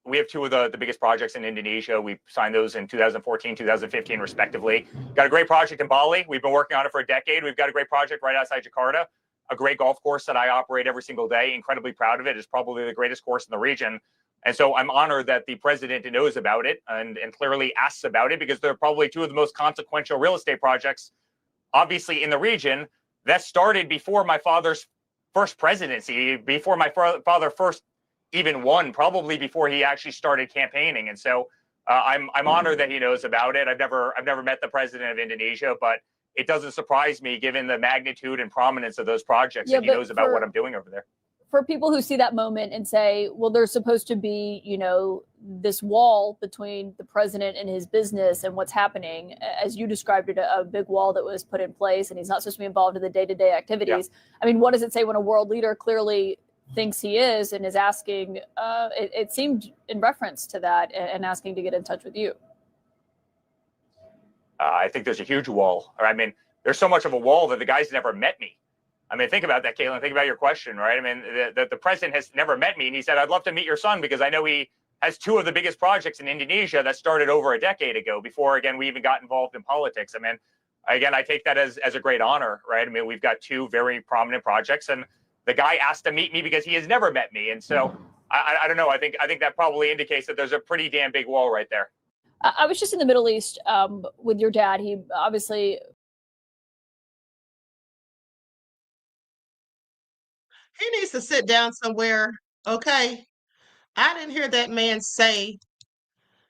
We have two of the biggest projects in Indonesia. We signed those in 2014, 2015, respectively. Got a great project in Bali. We've been working on it for a decade. We've got a great project right outside Jakarta, a great golf course that I operate every single day. Incredibly proud of it. It's probably the greatest course in the region. And so I'm honored that the president knows about it and clearly asks about it, because they're probably two of the most consequential real estate projects, obviously, in the region, that started before my father's first presidency, before my father first even won, probably before he actually started campaigning. And so I'm honored that he knows about it. I've never met the president of Indonesia, but it doesn't surprise me given the magnitude and prominence of those projects that he knows about what I'm doing over there.
For people who see that moment and say, well, there's supposed to be, you know, this wall between the president and his business and what's happening, as you described it, a big wall that was put in place, and he's not supposed to be involved in the day-to-day activities. Yeah. I mean, what does it say when a world leader clearly thinks he is and is asking, it seemed in reference to that, and asking to get in touch with you?
I think there's a huge wall. I mean, there's so much of a wall that the guy's never met me. I mean, think about that, Caitlin. Think about your question, right? I mean, the president has never met me, and he said, I'd love to meet your son because I know he has two of the biggest projects in Indonesia that started over a decade ago before, again, we even got involved in politics. I mean, again, I take that as a great honor, right? I mean, we've got two very prominent projects, and the guy asked to meet me because he has never met me. And so I don't know. I think that probably indicates that there's a pretty damn big wall right there.
I was just in the Middle East with your dad. He obviously...
He needs to sit down somewhere, okay? I didn't hear that man say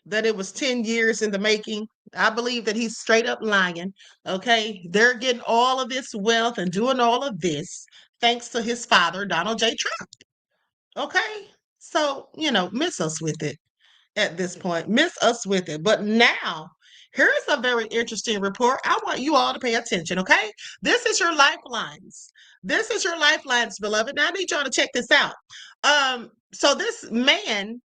that it was 10 years in the making. I believe that he's straight up lying, okay? They're getting all of this wealth and doing all of this thanks to his father, Donald J. Trump, okay? So, you know, miss us with it at this point. Miss us with it. But now, here's a very interesting report. I want you all to pay attention, okay? This is your lifelines. This is your lifelines, beloved. Now I need y'all to check this out. So this man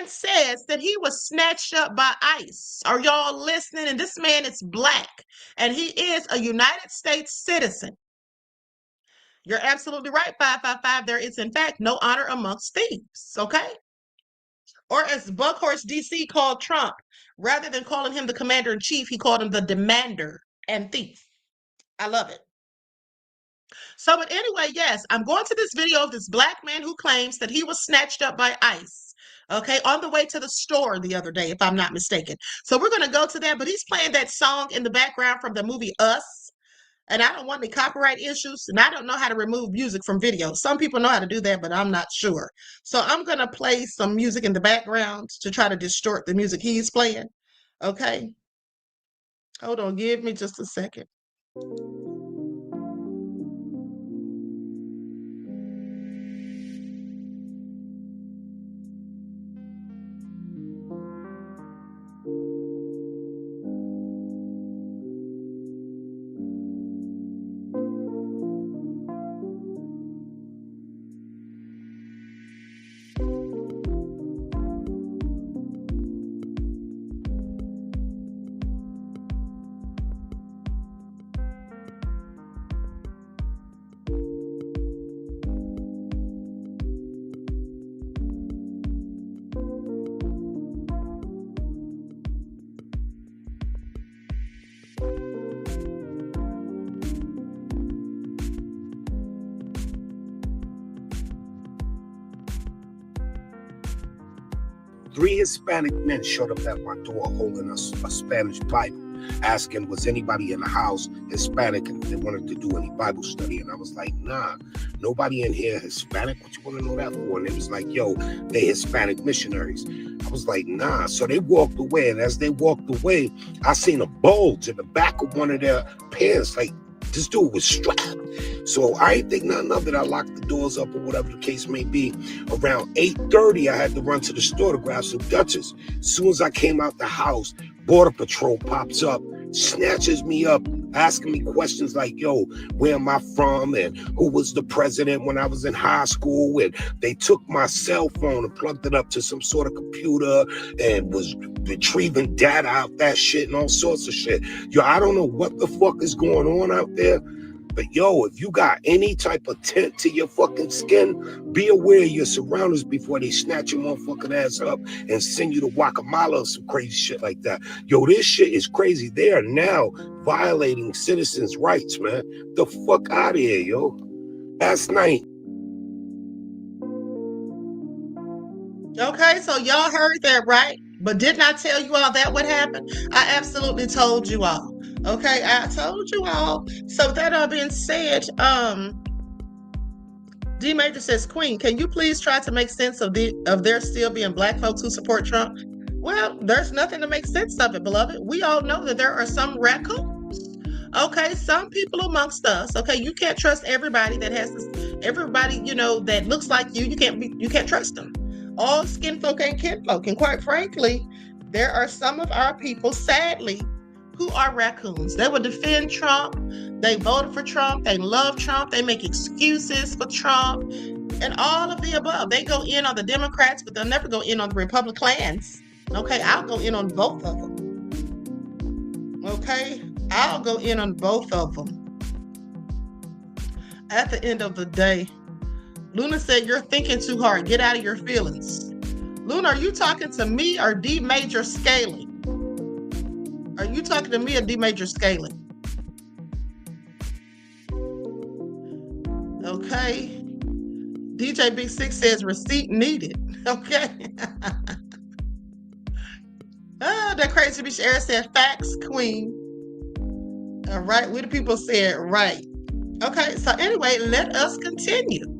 says that he was snatched up by ICE. Are y'all listening? And this man is black, and he is a United States citizen. You're absolutely right, 555. There is, in fact, no honor amongst thieves, okay? Or as Buckhorse DC called Trump, rather than calling him the commander-in-chief, he called him the demander and thief. I love it. So, but anyway, yes, I'm going to this video of this black man who claims that he was snatched up by ICE, okay, on the way to the store the other day, if I'm not mistaken. So we're going to go to that, but he's playing that song in the background from the movie Us, and I don't want any copyright issues, and I don't know how to remove music from videos. Some people know how to do that, but I'm not sure. So I'm going to play some music in the background to try to distort the music he's playing, okay? Hold on, give me just a second.
Three Hispanic men showed up at my door holding a Spanish Bible, asking, was anybody in the house Hispanic and if they wanted to do any Bible study. And I was like, nah, nobody in here Hispanic. What you want to know that for? And it was like, yo, they Hispanic missionaries. I was like, nah. So they walked away. And as they walked away, I seen a bulge in the back of one of their pants. Like, this dude was strapped. So I ain't think nothing of it. I locked the doors up or whatever the case may be. Around 8:30, I had to run to the store to grab some Dutchess. As soon as I came out the house, Border Patrol pops up, snatches me up, asking me questions like, yo, where am I from? And who was the president when I was in high school? And they took my cell phone and plugged it up to some sort of computer and was retrieving data out that shit and all sorts of shit. Yo, I don't know what the fuck is going on out there, But yo, if you got any type of tint to your fucking skin, be aware of your surroundings before they snatch your motherfucking ass up and send you to Guatemala or some crazy shit like that. Yo, this shit is crazy. They are now violating citizens' rights, man. The fuck out of here, yo. Last night.
Okay, so y'all heard that, right? But didn't I tell you all that what happened? I absolutely told you all. Okay, I told you all. So that all being said, D Major says, Queen, can you please try to make sense of there still being black folks who support Trump? Well, there's nothing to make sense of it, beloved. We all know that there are some raccoons. Okay, some people amongst us. Okay, you can't trust everybody that has this, everybody, you know, that looks like you. You can't trust them. All skin folk ain't kin folk. And quite frankly, there are some of our people, sadly, who are raccoons. They will defend Trump. They voted for Trump. They love Trump. They make excuses for Trump and all of the above. They go in on the Democrats, but they'll never go in on the Republicans. Okay, I'll go in on both of them. Okay, I'll go in on both of them. At the end of the day, Luna said, you're thinking too hard. Get out of your feelings. Luna, are you talking to me or D Major Scaling? Are you talking to me or D Major Scaling? Okay. DJ Big Six says receipt needed. Okay. Oh, that crazy bitch Eric said facts, Queen. All right. We the people said right. Okay. So anyway, let us continue.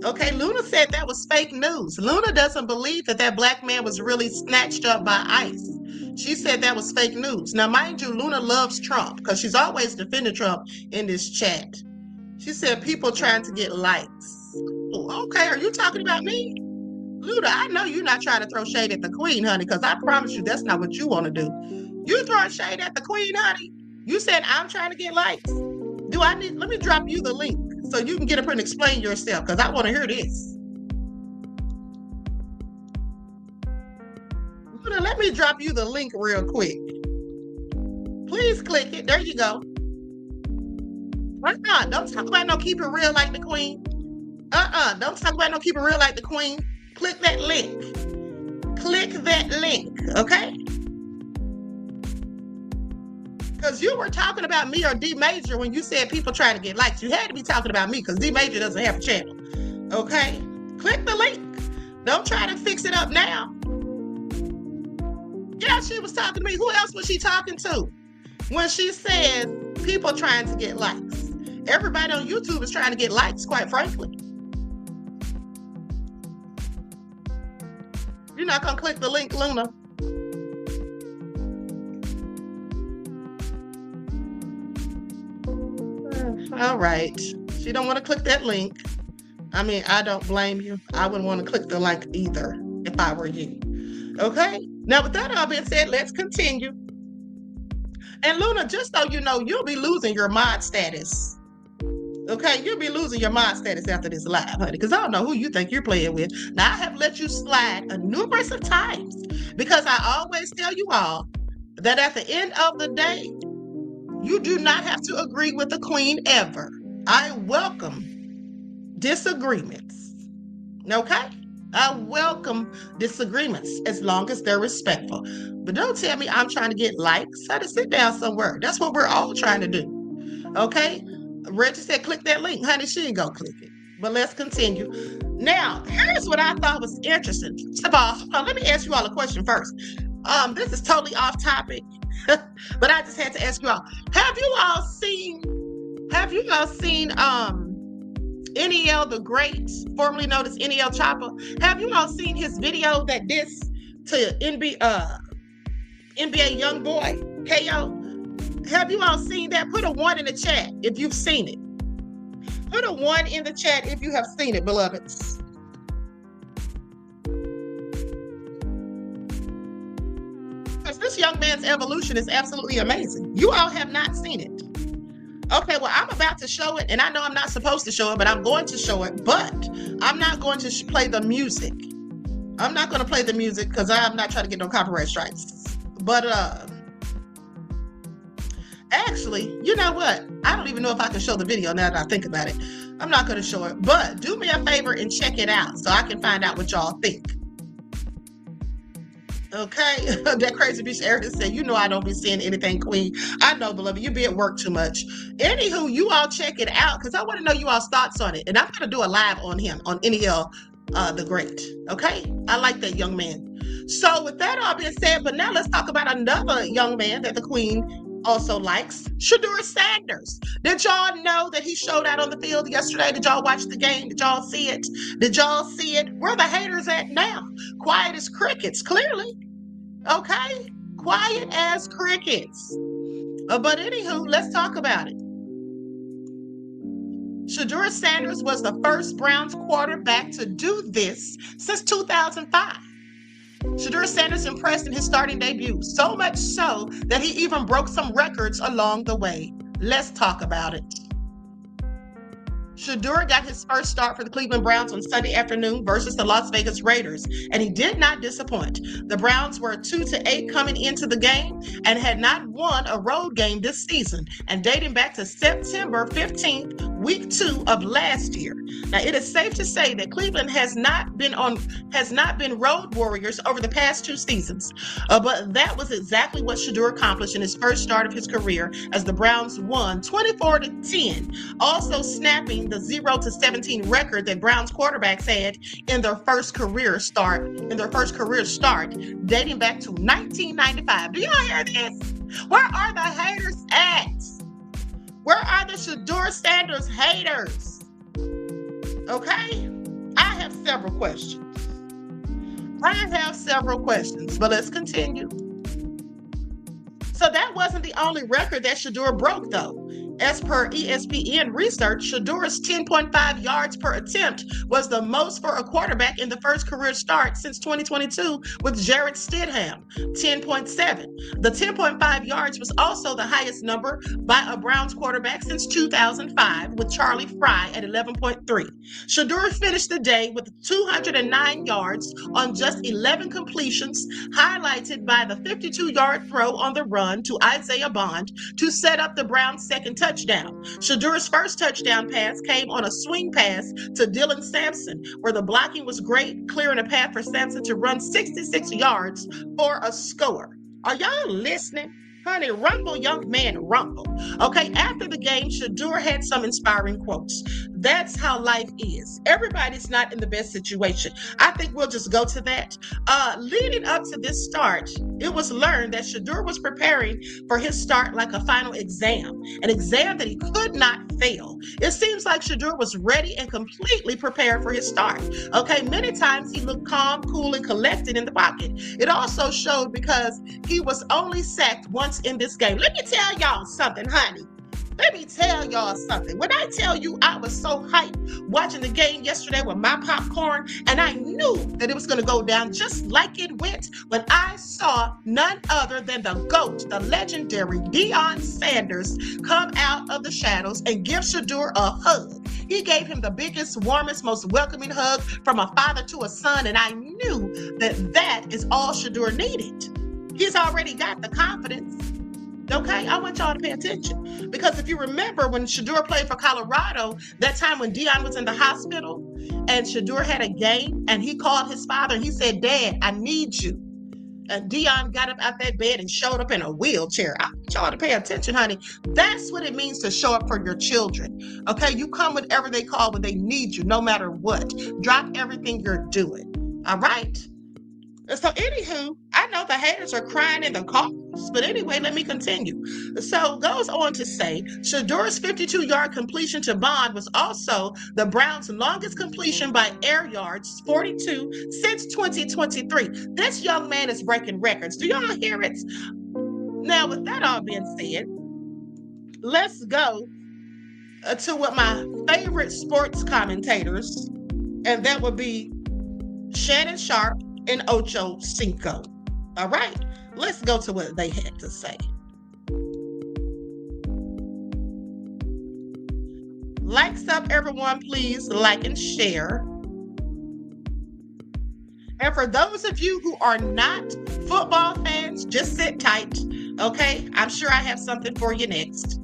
Okay, Luna said that was fake news. Luna doesn't believe that black man was really snatched up by ICE. She said that was fake news. Now, mind you, Luna loves Trump because she's always defended Trump in this chat. She said people trying to get likes. Oh, okay, are you talking about me? Luna, I know you're not trying to throw shade at the Queen, honey, because I promise you that's not what you want to do. You throwing shade at the Queen, honey? You said I'm trying to get likes. Let me drop you the link so you can get up and explain yourself, because I want to hear this. Let me drop you the link real quick. Please click it. There you go. Don't talk about no keep it real like the Queen. Don't talk about no keep it real like the Queen. Click that link. Click that link, okay? Because you were talking about me or D Major when you said people trying to get likes. You had to be talking about me because D Major doesn't have a channel. Okay? Click the link. Don't try to fix it up now. Yeah, she was talking to me. Who else was she talking to? When she said people trying to get likes. Everybody on YouTube is trying to get likes, quite frankly. You're not going to click the link, Luna. All right. She don't want to click that link. I mean, I don't blame you. I wouldn't want to click the link either if I were you. Okay? Now, with that all being said, let's continue. And Luna, just so you know, you'll be losing your mod status. Okay? You'll be losing your mod status after this live, honey, because I don't know who you think you're playing with. Now, I have let you slide a numerous of times because I always tell you all that at the end of the day, you do not have to agree with the Queen ever. I welcome disagreements. Okay? I welcome disagreements as long as they're respectful. But don't tell me I'm trying to get likes. I just sit down somewhere. That's what we're all trying to do. Okay? Reggie said click that link. Honey, she ain't gonna click it. But let's continue. Now, here's what I thought was interesting. First of all, hold on, let me ask you all a question first. This is totally off topic. But I just had to ask you all. Have you all seen NEL the Great, formerly known as NEL Chopper? Have you all seen his video that dissed to NBA young boy KO? Have you all seen that? Put a 1 in the chat if you've seen it. Put a 1 in the chat if you have seen it, beloveds. This young man's evolution is absolutely amazing. You all have not seen it. Okay, well, I'm about to show it, and I know I'm not supposed to show it, but I'm going to show it, but I'm not going to play the music. I'm not going to play the music because I'm not trying to get no copyright strikes. But Actually, you know what? I don't even know if I can show the video now that I think about it. I'm not going to show it, but do me a favor and check it out so I can find out what y'all think. Okay, that crazy bitch Erica said, you know I don't be seeing anything, Queen. I know, beloved, you be at work too much. Anywho, you all check it out because I want to know you all's thoughts on it. And I'm going to do a live on him, on NEL the Great. Okay, I like that young man. So with that all being said, but now let's talk about another young man that the Queen also likes, Shedeur Sanders. Did y'all know that he showed out on the field yesterday? Did y'all watch the game? Did y'all see it? Did y'all see it? Where are the haters at now? Quiet as crickets, clearly. Okay? Quiet as crickets. But anywho, let's talk about it. Shedeur Sanders was the first Browns quarterback to do this since 2005. Shedeur Sanders impressed in his starting debut, so much so that he even broke some records along the way. Let's talk about it. Shedeur got his first start for the Cleveland Browns on Sunday afternoon versus the Las Vegas Raiders, and he did not disappoint. The Browns were 2-8 coming into the game and had not won a road game this season, and dating back to September 15th, week 2 of last year. Now, it is safe to say that Cleveland has not been road warriors over the past 2 seasons, but that was exactly what Shedeur accomplished in his first start of his career as the Browns won 24-10, also snapping the 0-17 record that Browns quarterbacks had in their first career start, dating back to 1995. Do y'all hear this? Where are the haters at? Where are the Shedeur Sanders haters? Okay, I have several questions. But let's continue. So that wasn't the only record that Shedeur broke, though. As per ESPN research, Shedeur's 10.5 yards per attempt was the most for a quarterback in the first career start since 2022 with Jarrett Stidham, 10.7. The 10.5 yards was also the highest number by a Browns quarterback since 2005 with Charlie Fry at 11.3. Shedeur finished the day with 209 yards on just 11 completions, highlighted by the 52-yard throw on the run to Isaiah Bond to set up the Browns' second touchdown. Shedeur's first touchdown pass came on a swing pass to Dylan Sampson, where the blocking was great, clearing a path for Sampson to run 66 yards for a score. Are y'all listening? Honey, rumble, young man, rumble. Okay, after the game, Shedeur had some inspiring quotes. That's how life is. Everybody's not in the best situation. I think we'll just go to that. Leading up to this start, it was learned that Shedeur was preparing for his start like a final exam, an exam that he could not fail. It seems like Shedeur was ready and completely prepared for his start. Okay, many times he looked calm, cool, and collected in the pocket. It also showed because he was only sacked once in this game. Let me tell y'all something, honey. Let me tell y'all something. When I tell you I was so hyped watching the game yesterday with my popcorn, and I knew that it was going to go down just like it went when I saw none other than the GOAT, the legendary Deion Sanders, come out of the shadows and give Shedeur a hug. He gave him the biggest, warmest, most welcoming hug from a father to a son, and I knew that that is all Shedeur needed. He's already got the confidence. Okay, I want y'all to pay attention, because if you remember when Shedeur played for Colorado, that time when Deion was in the hospital and Shedeur had a game and he called his father and he said, "Dad, I need you." And Deion got up out that bed and showed up in a wheelchair. I want y'all to pay attention, honey. That's what it means to show up for your children. Okay, you come whenever they call when they need you, no matter what. Drop everything you're doing. All right? So anywho, I know the haters are crying in the cars, but anyway, let me continue. So goes on to say, Shedeur's 52-yard completion to Bond was also the Browns' longest completion by air yards, 42, since 2023. This young man is breaking records. Do y'all hear it? Now, with that all being said, let's go to what my favorite sports commentators, and that would be Shannon Sharp and Ocho Cinco. All right, let's go to what they had to say. Likes up, everyone, please like and share. And for those of you who are not football fans, just sit tight, Okay, I'm sure I have something for you next.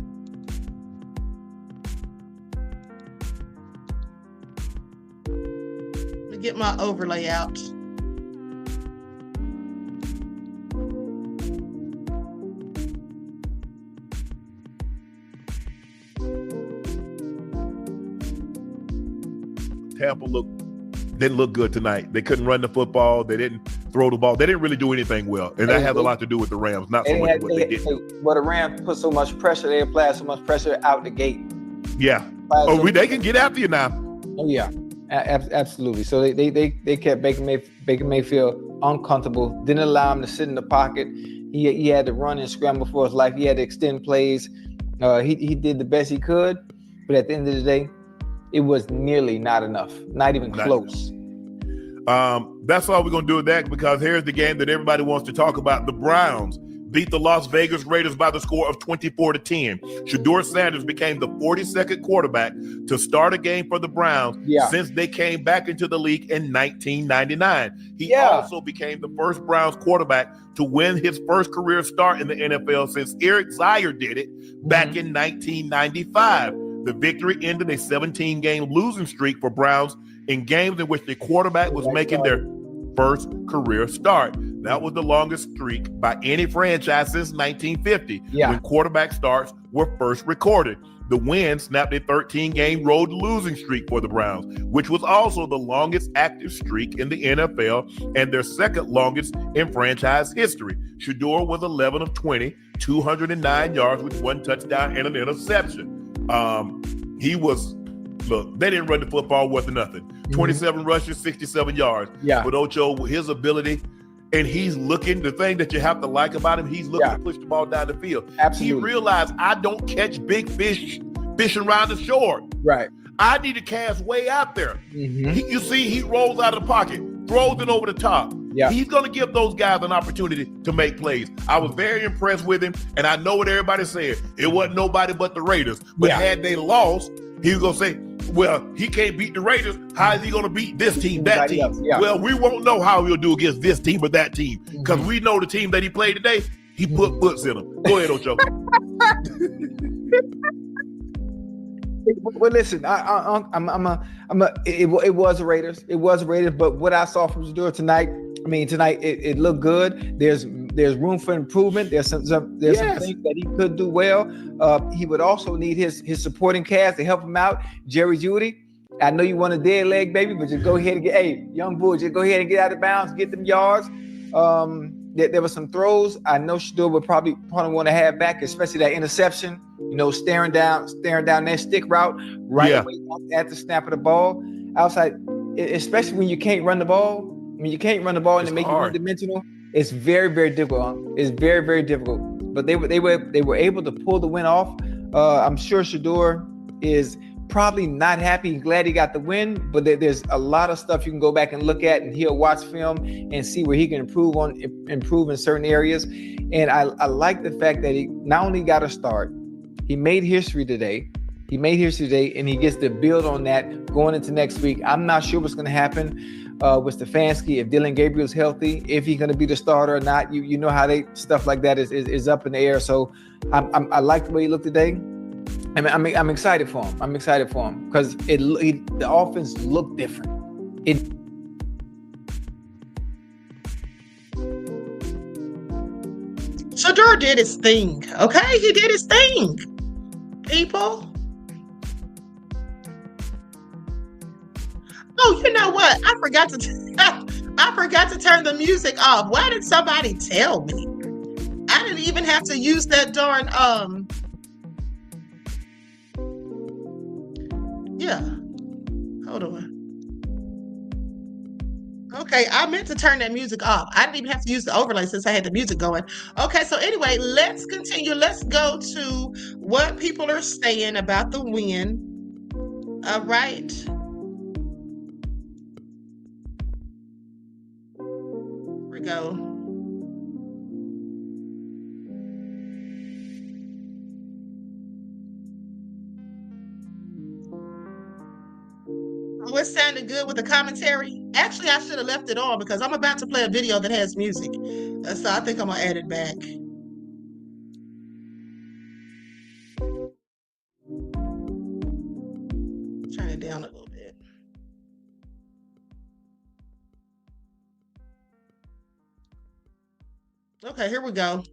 Let me get my overlay out.
Tampa didn't look good tonight. They couldn't run the football. They didn't throw the ball. They didn't really do anything well. And that has a lot to do with the Rams, not so much what they did.
Well, the Rams put so much pressure. They applied so much pressure out the gate.
Yeah. They can get after you now.
Oh, yeah. Absolutely. So they kept Baker Mayfield uncomfortable, didn't allow him to sit in the pocket. He had to run and scramble for his life. He had to extend plays. He did the best he could. But at the end of the day, it was nearly not enough, not even close.
That's all we're going to do with that, because here's the game that everybody wants to talk about. The Browns beat the Las Vegas Raiders by the score of 24-10. Shedeur Sanders became the 42nd quarterback to start a game for the Browns since they came back into the league in 1999. He also became the first Browns quarterback to win his first career start in the NFL since Eric Zaire did it back in 1995. The victory ended a 17-game losing streak for Browns in games in which the quarterback was making their first career start. That was the longest streak by any franchise since 1950, when quarterback starts were first recorded. The win snapped a 13-game road losing streak for the Browns, which was also the longest active streak in the NFL and their second longest in franchise history. Shedeur was 11 of 20, 209 yards with 1 touchdown and an interception. They didn't run the football worth nothing. 27 rushes, 67 yards. But Ocho, his ability, and he's looking, the thing that you have to like about him, he's looking to push the ball down the field. Absolutely. He realized, I don't catch big fish fishing around the shore.
Right.
I need to cast way out there. You see, he rolls out of the pocket, throws it over the top. He's going to give those guys an opportunity to make plays. I was very impressed with him, and I know what everybody said. It wasn't nobody but the Raiders. But had they lost, he was going to say, well, he can't beat the Raiders. How is he going to beat this team, that team? Well, we won't know how he'll do against this team or that team, because we know the team that he played today, he put foots in them. Go ahead, Ocho.
Well, listen, it was the Raiders. It was the Raiders, but what I saw from Shedeur tonight, it looked good. There's room for improvement. There's some things that he could do well. He would also need his supporting cast to help him out. Jerry Jeudy, I know you want a dead leg, baby, but just go ahead and young bull, just go ahead and get out of bounds, get them yards. There were some throws I know Shedeur would probably want to have back, especially that interception. Staring down that stick route away at the snap of the ball. Outside, especially when you can't run the ball. When you can't run the ball and make you one-dimensional, it's very, very difficult. It's very, very difficult. But they were able to pull the win off. I'm sure Shedeur is probably not happy and glad he got the win, but there's a lot of stuff you can go back and look at, and he'll watch film and see where he can improve in certain areas. And I like the fact that he not only got a start, he made history today. And he gets to build on that going into next week. I'm not sure what's going to happen with Stefanski, if Dylan Gabriel's healthy, if he's going to be the starter or not. You know how stuff like that is up in the air. So I like the way he looked today. I'm excited for him. Because the offense looked different.
Shedeur did his thing. Okay, he did his thing. People. Oh, you know what? I forgot to turn the music off. Why did somebody tell me? I didn't even have to use that darn Hold on. Okay, I meant to turn that music off. I didn't even have to use the overlay since I had the music going. Okay, so anyway, let's continue. Let's go to what people are saying about the win. All right. Here we go. Oh, it sounded good with the commentary. Actually, I should have left it on because I'm about to play a video that has music. So I think I'm going to add it back. Okay, here we go.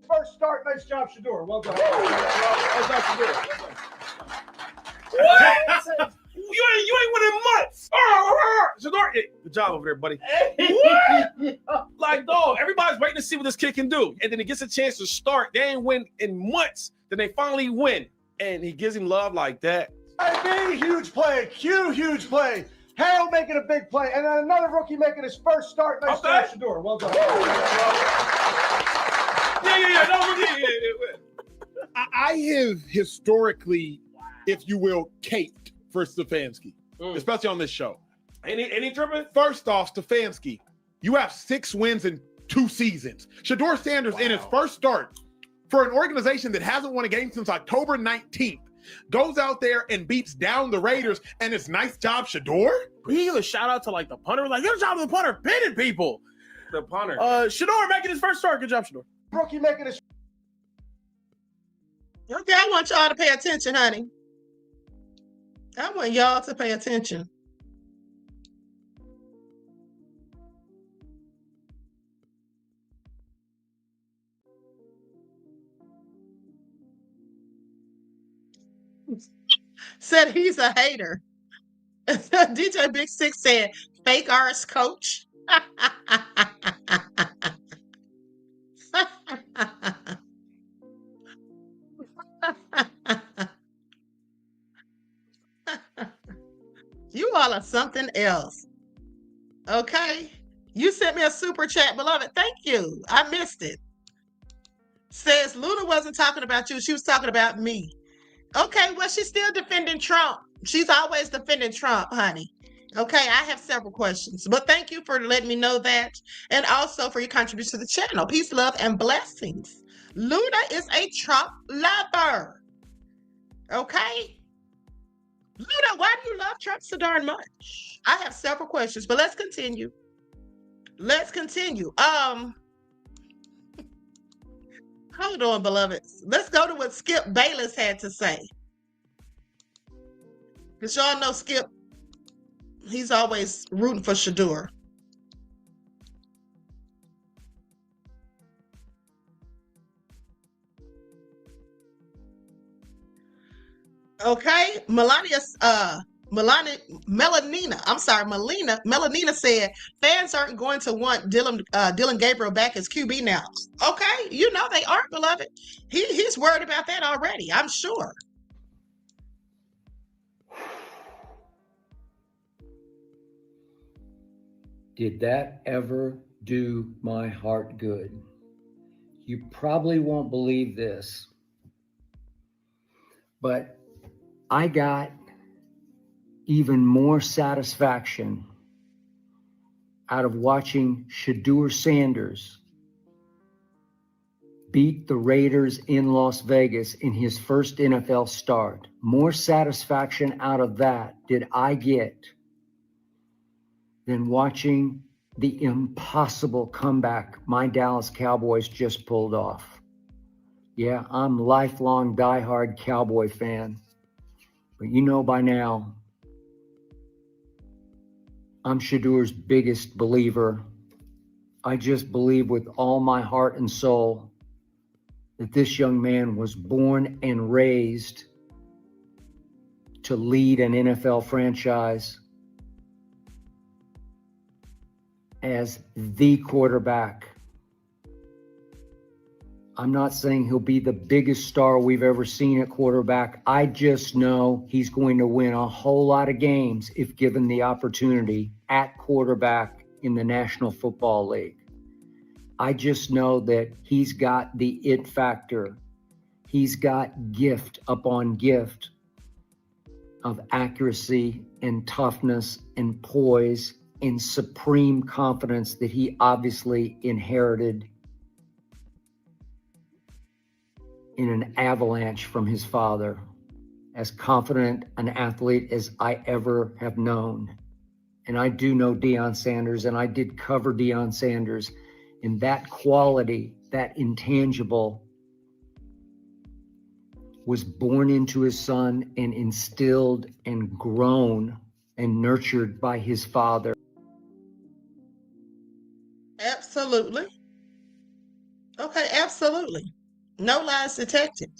First start, nice job, Shedeur. Well done. Well done, Shedeur.
You ain't winning months. Shedeur, good job over there, buddy. Like, dog, everybody's waiting to see what this kid can do. And then he gets a chance to start. They ain't win in months. Then they finally win. And he gives him love like that.
Hey, huge play. Huge play. Hale making a big play. And then another rookie making his first start. Nice job, Shedeur. Well done.
I have historically, if you will, caped for Stefanski, especially on this show.
Any tripping?
First off, Stefanski, you have 6 wins in 2 seasons. Shedeur Sanders, in his first start for an organization that hasn't won a game since October 19th, goes out there and beats down the Raiders, and it's nice job, Shedeur.
He gave a shout out to like the punter. Like, good job to the punter, pinning people.
The punter.
Shedeur making his first start. Good job, Shedeur.
Rookie making his.
Okay, I want y'all to pay attention, honey. I want y'all to pay attention. Said he's a hater. DJ Big Six said, fake arse coach. You all are something else. Okay. You sent me a super chat, beloved. Thank you. I missed it. Says Luna wasn't talking about you. She was talking about me. Okay, well, she's still defending Trump. She's always defending Trump, honey. Okay, I have several questions, but thank you for letting me know that, and also for your contribution to the channel. Peace, love, and blessings. Luna is a Trump lover. Okay? Luna, why do you love Trump so darn much? I have several questions, but let's continue. Let's continue. Hold on, beloveds. Let's go to what Skip Bayless had to say. Because y'all know Skip, he's always rooting for Shedeur. Okay, Melanina said fans aren't going to want Dylan Gabriel back as QB now. Okay, you know they aren't, beloved. He's worried about that already, I'm sure.
Did that ever do my heart good? You probably won't believe this, but I got even more satisfaction out of watching Shedeur Sanders beat the Raiders in Las Vegas in his first NFL start. More satisfaction out of that did I get than watching the impossible comeback my Dallas Cowboys just pulled off. Yeah, I'm a lifelong diehard Cowboy fan, but you know by now, I'm Shedeur's biggest believer. I just believe with all my heart and soul that this young man was born and raised to lead an NFL franchise as the quarterback. I'm not saying he'll be the biggest star we've ever seen at quarterback. I just know he's going to win a whole lot of games if given the opportunity at quarterback in the National Football League. I just know that he's got the it factor. He's got gift upon gift of accuracy and toughness and poise and supreme confidence that he obviously inherited in an avalanche from his father. As confident an athlete as I ever have known. And I do know Deion Sanders, and I did cover Deion Sanders. And that quality, that intangible, was born into his son and instilled and grown and nurtured by his father.
Absolutely. Okay, absolutely. No lies detected.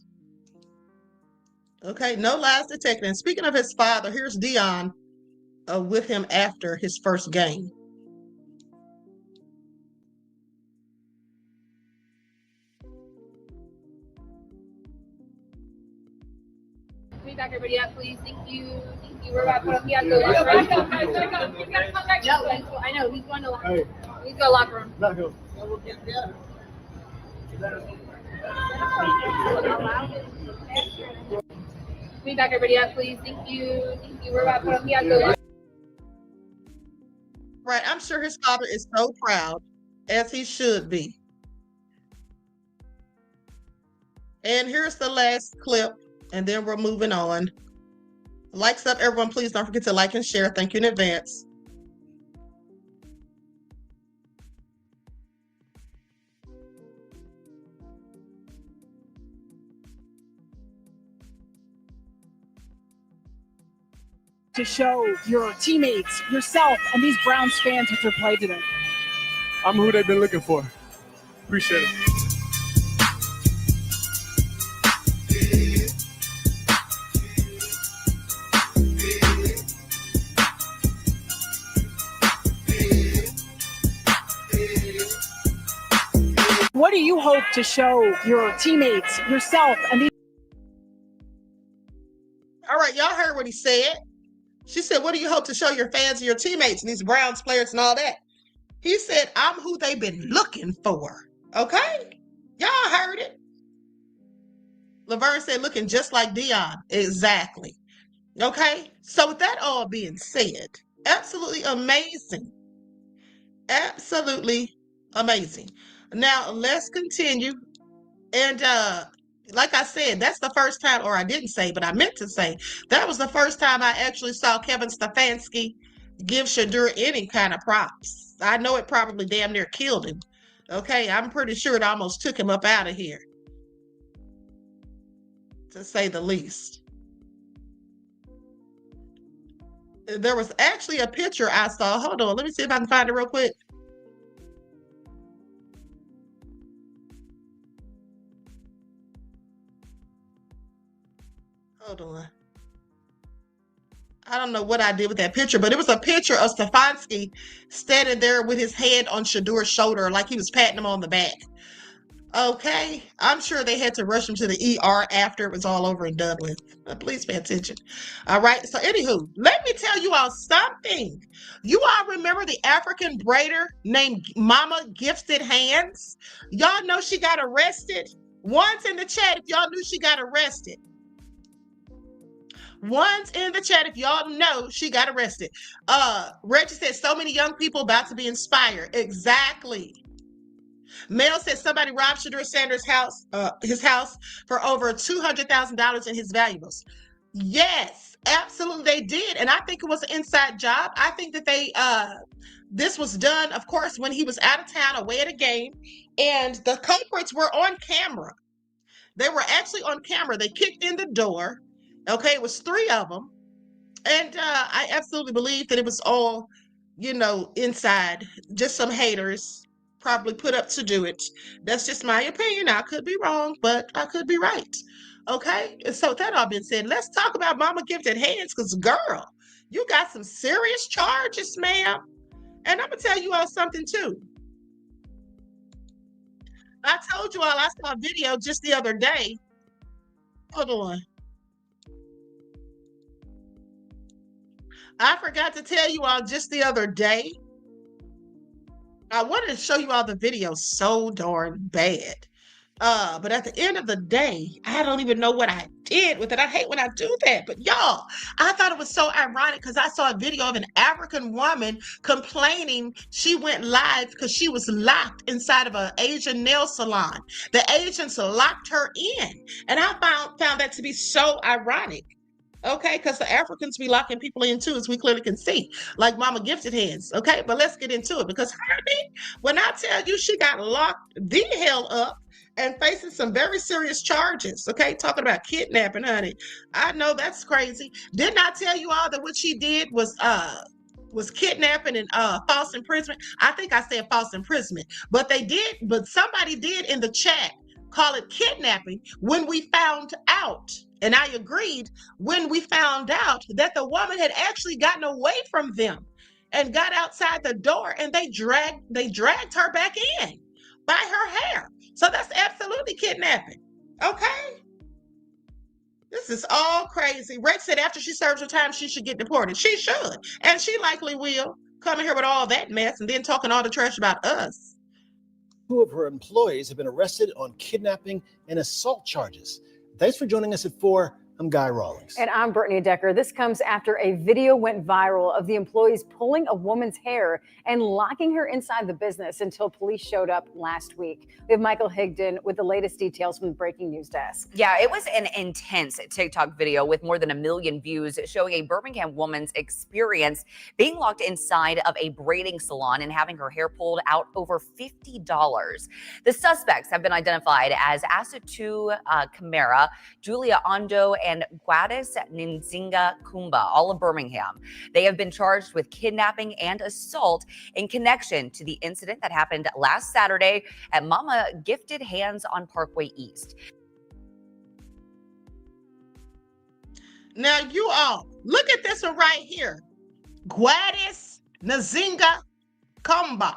Okay, no lies detected. And speaking of his father, here's Dion with him after his first game.
Can we back everybody up, please? Thank you. Thank you. We're about to put up. He has to go locker room. He's got to come back. No, I know. He's going to locker room. He's going to locker room. Not him. Can we back everybody up, please? Thank you. Thank you. We're about to put up. He has to go locker room.
Right, I'm sure his father is so proud, as he should be. And here's the last clip, and then we're moving on. Likes up, everyone. Please don't forget to like and share. Thank you in advance.
To show your teammates, yourself, and these Browns fans with your play today?
I'm who they've been looking for. Appreciate it.
What do you hope to show your teammates, yourself, and these?
All right, y'all heard what he said. She said, what do you hope to show your fans and your teammates and these Browns players and all that? He said, I'm who they've been looking for. Okay? Y'all heard it. Laverne said, looking just like Dion. Exactly. Okay? So with that all being said, absolutely amazing. Absolutely amazing. Now, let's continue. And like I said, that's the first time, or I didn't say, but I meant to say, that was the first time I actually saw Kevin Stefanski give Shedeur any kind of props. I know it probably damn near killed him. Okay, I'm pretty sure it almost took him up out of here, to say the least. There was actually a picture I saw. Hold on, let me see if I can find it real quick. Hold on. I don't know what I did with that picture, but it was a picture of Stefanski standing there with his hand on Shedeur's shoulder like he was patting him on the back. Okay, I'm sure they had to rush him to the ER after it was all over and done with. Please pay attention. All right, so anywho, let me tell you all something. You all remember the African braider named Mama Gifted Hands? Y'all know she got arrested? One's in the chat if y'all knew she got arrested. One's in the chat if y'all know she got arrested. Reggie said, so many young people about to be inspired. Exactly. Mel said somebody robbed Shedeur Sanders' house, his house, for over $200,000 in his valuables. Yes, absolutely they did. And I think it was an inside job. I think that this was done, of course, when he was out of town, away at a game. And the culprits were on camera. They were actually on camera. They kicked in the door. Okay, it was 3 of them. And I absolutely believe that it was all, inside. Just some haters probably put up to do it. That's just my opinion. I could be wrong, but I could be right. Okay, so with that all being said, let's talk about Mama Gifted Hands, because, girl, you got some serious charges, ma'am. And I'm going to tell you all something, too. I told you all I saw a video just the other day. Hold on. I forgot to tell you all just the other day. I wanted to show you all the video so darn bad. But at the end of the day, I don't even know what I did with it. I hate when I do that. But y'all, I thought it was so ironic because I saw a video of an African woman complaining she went live because she was locked inside of an Asian nail salon. The Asians locked her in. And I found that to be so ironic. Okay, because the Africans be locking people in too, as we clearly can see, like Mama Gifted Hands. Okay, but let's get into it, because honey, when I tell you she got locked the hell up and facing some very serious charges, okay, talking about kidnapping, honey. I know that's crazy. Didn't I tell you all that what she did was was kidnapping and false imprisonment. I think I said false imprisonment, but somebody did in the chat call it kidnapping when we found out, and I agreed when we found out that the woman had actually gotten away from them and got outside the door, and they dragged her back in by her hair. So that's absolutely kidnapping. Okay? This is all crazy. Rex said after she serves her time, she should get deported. She should. And she likely will. Coming here with all that mess and then talking all the trash about us.
2 of her employees have been arrested on kidnapping and assault charges. Thanks for joining us at 4. I'm Guy Rawlings.
And I'm Brittany Decker. This comes after a video went viral of the employees pulling a woman's hair and locking her inside the business until police showed up last week. We have Michael Higdon with the latest details from the Breaking News Desk.
Yeah, it was an intense TikTok video with more than 1 million views showing a Birmingham woman's experience being locked inside of a braiding salon and having her hair pulled out over $50. The suspects have been identified as Asatu Kamara, Julia Ondo, and Gladys Nzinga Kumba, all of Birmingham. They have been charged with kidnapping and assault in connection to the incident that happened last Saturday at Mama Gifted Hands on Parkway East.
Now you all, look at this one right here. Gladys Nzinga Kumba.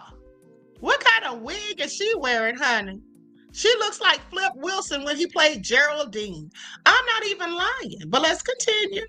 What kind of wig is she wearing, honey? She looks like Flip Wilson when he played Geraldine. I'm not even lying, but let's continue.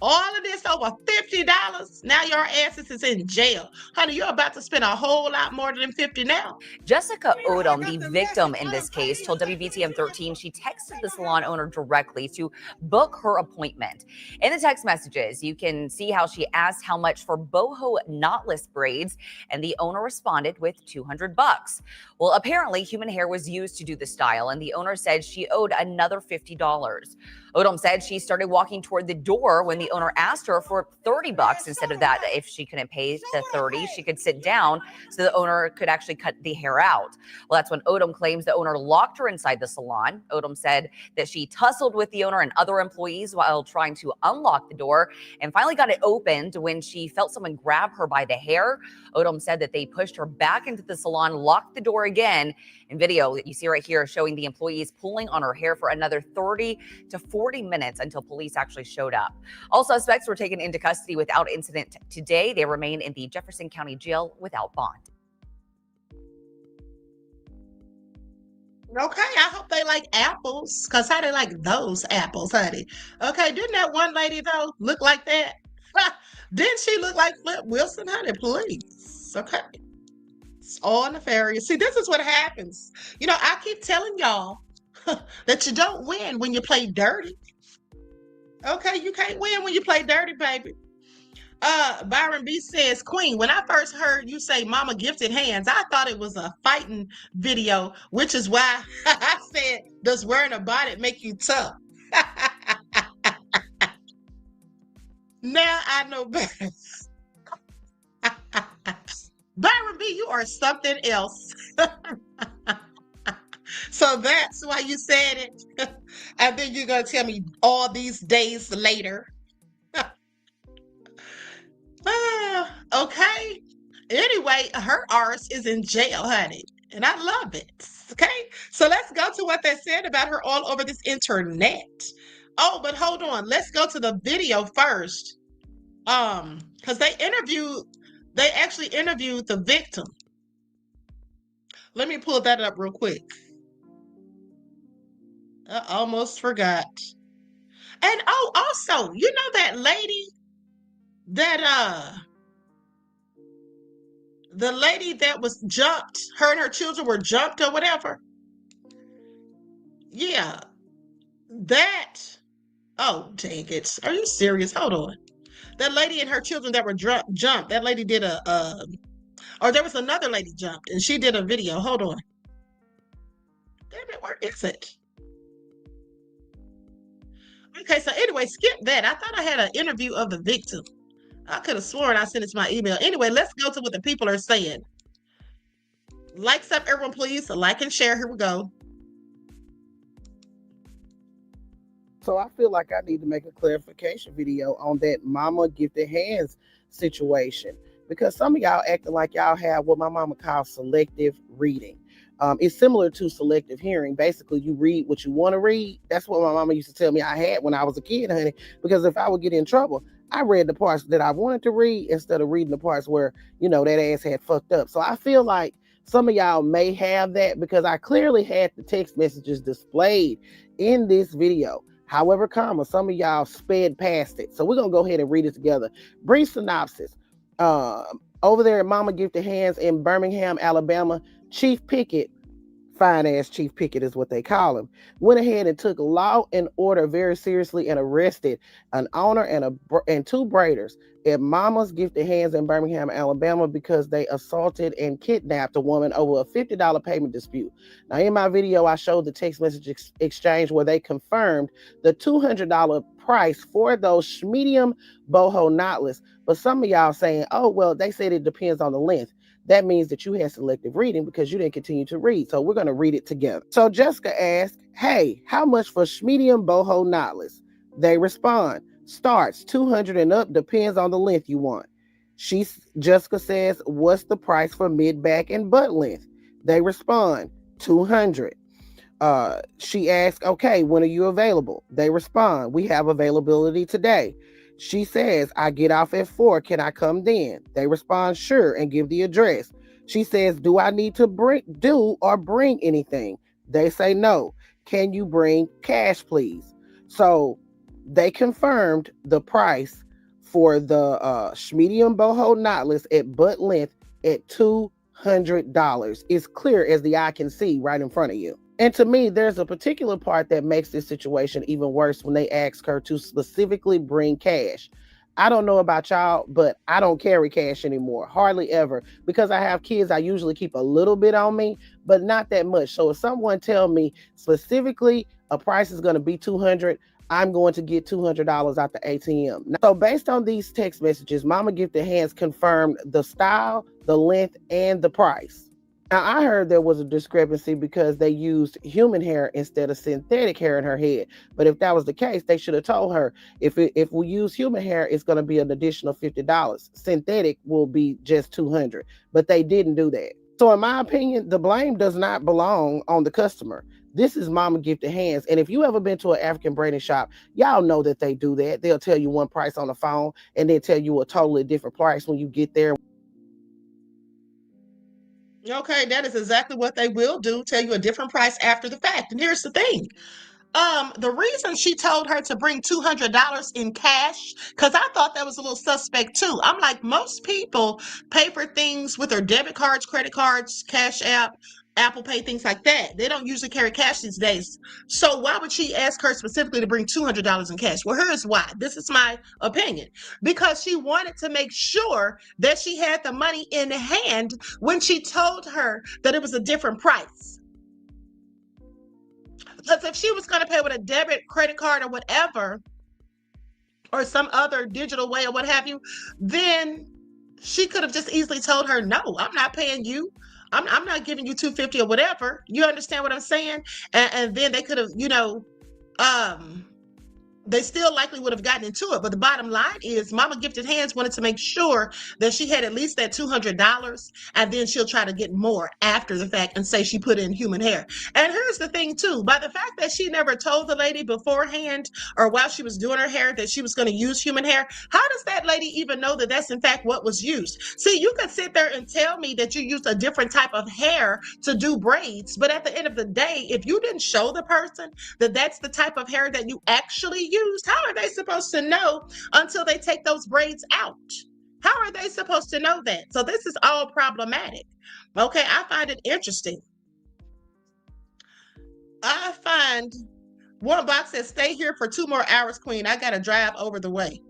All of this over $50. Now your asses is in jail. Honey, you're about to spend a whole lot more than $50 now.
Jessica Odom, the victim in this case, told WBTM 13 she texted the salon owner directly to book her appointment. In the text messages, you can see how she asked how much for boho knotless braids, and the owner responded with $200. Well, apparently human hair was used to do the style, and the owner said she owed another $50. Odom said she started walking toward the door when the owner asked her for $30 instead of that. If she couldn't pay the $30, she could sit down so the owner could actually cut the hair out. Well, that's when Odom claims the owner locked her inside the salon. Odom said that she tussled with the owner and other employees while trying to unlock the door and finally got it opened when she felt someone grab her by the hair. Odom said that they pushed her back into the salon, locked the door again. In video that you see right here showing the employees pulling on her hair for another 30 to 40 minutes until police actually showed up. All suspects were taken into custody without incident today. They remain in the Jefferson County Jail without bond.
Okay, I hope they like apples, because how they like those apples, honey? Okay, didn't that one lady, though, look like that? Didn't she look like Flip Wilson, honey? Please. Okay. It's all nefarious. See, this is what happens. You know, I keep telling y'all that you don't win when you play dirty. Okay, you can't win when you play dirty, baby. Byron B says, Queen, when I first heard you say Mama Gifted Hands, I thought it was a fighting video, which is why I said, does wearing a bonnet make you tough? Now I know better. Byron B, you are something else. So that's why you said it. And then you're going to tell me all these days later. Okay. Anyway, her arse is in jail, honey. And I love it. Okay. So let's go to what they said about her all over this internet. Oh, but hold on. Let's go to the video first. Because they actually interviewed the victim. Let me pull that up real quick. I almost forgot. And oh, also, you know that lady that the lady that was jumped, her and her children were jumped or whatever. Yeah. That, oh, dang it. Are you serious? Hold on. That lady and her children that were jumped, that lady did or there was another lady jumped and she did a video. Hold on. Damn it, where is it? Okay, so anyway, skip that. I thought I had an interview of the victim. I could have sworn I sent it to my email. Anyway, let's go to what the people are saying. Likes up, everyone, please. Like and share. Here we go.
So I feel like I need to make a clarification video on that Mama Gifted Hands
situation, because some of y'all acting like y'all have what my mama calls selective reading. It's similar to selective hearing. Basically, you read what you want to read. That's what my mama used to tell me I had when I was a kid, honey, because if I would get in trouble, I read the parts that I wanted to read instead of reading the parts where, that ass had fucked up. So I feel like some of y'all may have that, because I clearly had the text messages displayed in this video. However, some of y'all sped past it. So we're going to go ahead and read it together. Brief synopsis. Over there at Mama Gifted Hands in Birmingham, Alabama, Chief Pickett, fine ass Chief Pickett is what they call him, went ahead and took law and order very seriously and arrested an owner and two braiders at Mama's Gifted Hands in Birmingham, Alabama, because they assaulted and kidnapped a woman over a $50 payment dispute. Now, in my video, I showed the text message exchange where they confirmed the $200 price for those medium boho knotless. But some of y'all saying, oh, well, they said it depends on the length. That means that you had selective reading because you didn't continue to read. So we're going to read it together. So Jessica asked, hey, how much for medium boho knotless? They respond, starts 200 and up, depends on the length you want. Jessica says, what's the price for mid, back, and butt length? They respond, 200. She asks, okay, when are you available? They respond, we have availability today. She says, I get off at 4. Can I come then? They respond, sure, and give the address. She says, do I need to bring anything? They say no. Can you bring cash, please? So they confirmed the price for the medium boho knotless at butt length at $200. It's clear as the eye can see right in front of you. And to me, there's a particular part that makes this situation even worse when they ask her to specifically bring cash. I don't know about y'all, but I don't carry cash anymore, hardly ever. Because I have kids, I usually keep a little bit on me, but not that much. So if someone tell me specifically a price is going to be $200, I'm going to get $200 out the ATM. So based on these text messages, Mama Gifted Hands confirmed the style, the length, and the price. Now, I heard there was a discrepancy because they used human hair instead of synthetic hair in her head. But if that was the case, they should have told her, if we use human hair, it's going to be an additional $50. Synthetic will be just $200. But they didn't do that. So in my opinion, the blame does not belong on the customer. This is Mama Gifted Hands. And if you ever been to an African braiding shop, y'all know that they do that. They'll tell you one price on the phone and then tell you a totally different price when you get there.
Okay, that is exactly what they will do, tell you a different price after the fact. And here's the thing. The reason she told her to bring $200 in cash, because I thought that was a little suspect too. I'm like, most people pay for things with their debit cards, credit cards, Cash App, Apple Pay, things like that. They don't usually carry cash these days. So why would she ask her specifically to bring $200 in cash? Well, here's why. This is my opinion. Because she wanted to make sure that she had the money in hand when she told her that it was a different price. Because if she was going to pay with a debit, credit card, or whatever, or some other digital way or what have you, then she could have just easily told her, no, I'm not paying you. I'm not giving you $250 or whatever. You understand what I'm saying? And then they could have, they still likely would have gotten into it. But the bottom line is Mama Gifted Hands wanted to make sure that she had at least that $200, and then she'll try to get more after the fact and say she put in human hair. And here's the thing too, by the fact that she never told the lady beforehand or while she was doing her hair that she was going to use human hair, how does that lady even know that that's in fact what was used? See, you could sit there and tell me that you used a different type of hair to do braids, but at the end of the day, if you didn't show the person that that's the type of hair that you actually used, how are they supposed to know until they take those braids out? How are they supposed to know that? So this is all problematic. Okay, I find it interesting. I find one box says, stay here for 2 more hours, Queen. I got to drive over the way.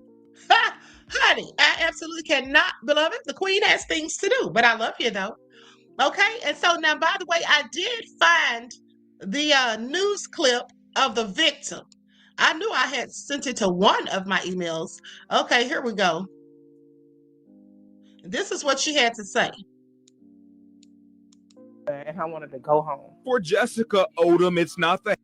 Ha! Honey, I absolutely cannot, beloved. The Queen has things to do, but I love you though. Okay, and so now, by the way, I did find the news clip of the victim. I knew I had sent it to one of my emails. Okay, here we go. This is what she had to say.
And I wanted to go home.
For Jessica Odom, it's not the...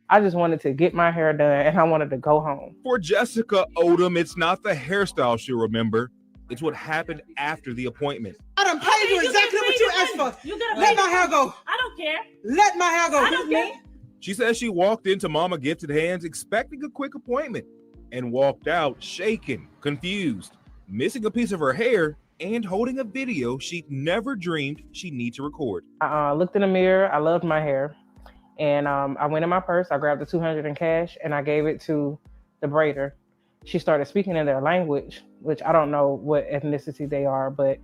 I just wanted to get my hair done and I wanted to go home.
For Jessica Odom, it's not the hairstyle she'll remember. It's what happened after the appointment.
I done paid you exactly what you asked for. Let my hair go.
I don't care.
Let my hair go.
I don't care.
She says she walked into Mama Gifted Hands expecting a quick appointment and walked out shaken, confused, missing a piece of her hair and holding a video she'd never dreamed she'd need to record.
I looked in the mirror. I loved my hair. And I went in my purse. I grabbed the $200 in cash and I gave it to the braider. She started speaking in their language, which I don't know what ethnicity they are, but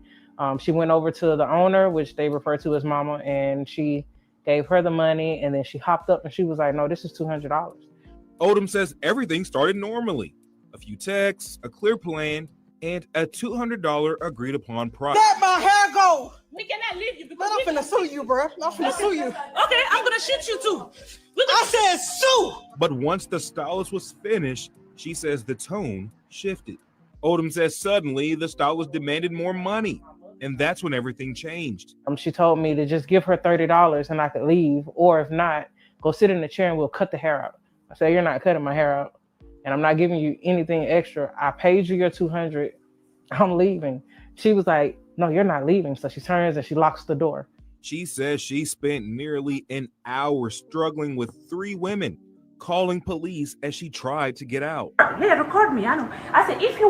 she went over to the owner, which they refer to as Mama, and she gave her the money, and then she hopped up and she was like, no, this is $200.
Odom says everything started normally. A few texts, a clear plan, and a $200 agreed upon price.
Let my hair go.
We cannot leave you because
I'm finna sue you, bro. I'm finna sue you.
Okay, I'm gonna shoot you too.
I said sue.
But once the stylist was finished, she says the tone shifted. Odom says suddenly the stylist demanded more money, and that's when everything changed.
She told me to just give her $30 and I could leave, or if not, go sit in the chair and we'll cut the hair out. I said, you're not cutting my hair out, and I'm not giving you anything extra. I paid you your $200. I'm leaving. She was like, no, you're not leaving. So she turns and she locks the door.
She says she spent nearly an hour struggling with 3 women, calling police as she tried to get out.
Yeah, record me. I know. I said, if you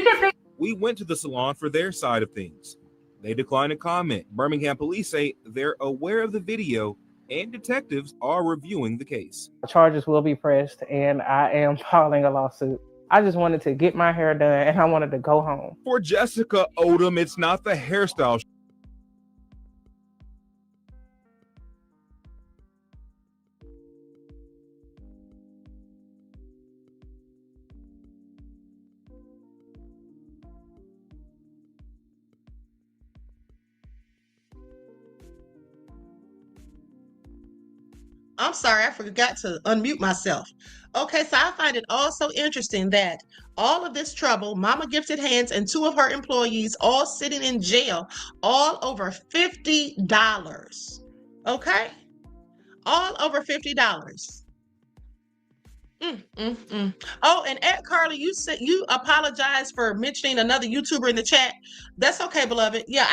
can pay.
We went to the salon for their side of things. They declined to comment. Birmingham police say they're aware of the video and detectives are reviewing the case.
Charges will be pressed and I am filing a lawsuit. I just wanted to get my hair done and I wanted to go home.
For Jessica Odom, it's not the hairstyle.
I'm sorry, I forgot to unmute myself. Okay, so I find it also interesting that all of this trouble, Mama Gifted Hands and 2 of her employees all sitting in jail, all over $50. Okay? All over $50. Oh, and Ed Carly, you said you apologized for mentioning another YouTuber in the chat. That's okay, beloved. Yeah,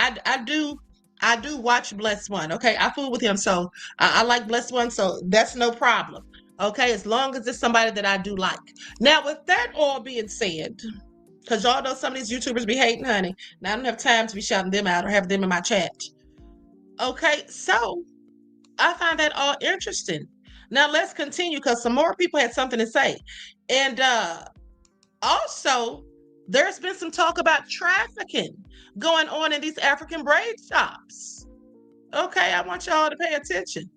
I do watch Blessed One. Okay, I fool with him, so I like Blessed One, so that's no problem. Okay, as long as it's somebody that I do like. Now, with that all being said, because y'all know some of these YouTubers be hating, honey. Now I don't have time to be shouting them out or have them in my chat. Okay, so I find that all interesting. Now let's continue because some more people had something to say. And also, there's been some talk about trafficking going on in these African braid shops. Okay, I want y'all to pay attention.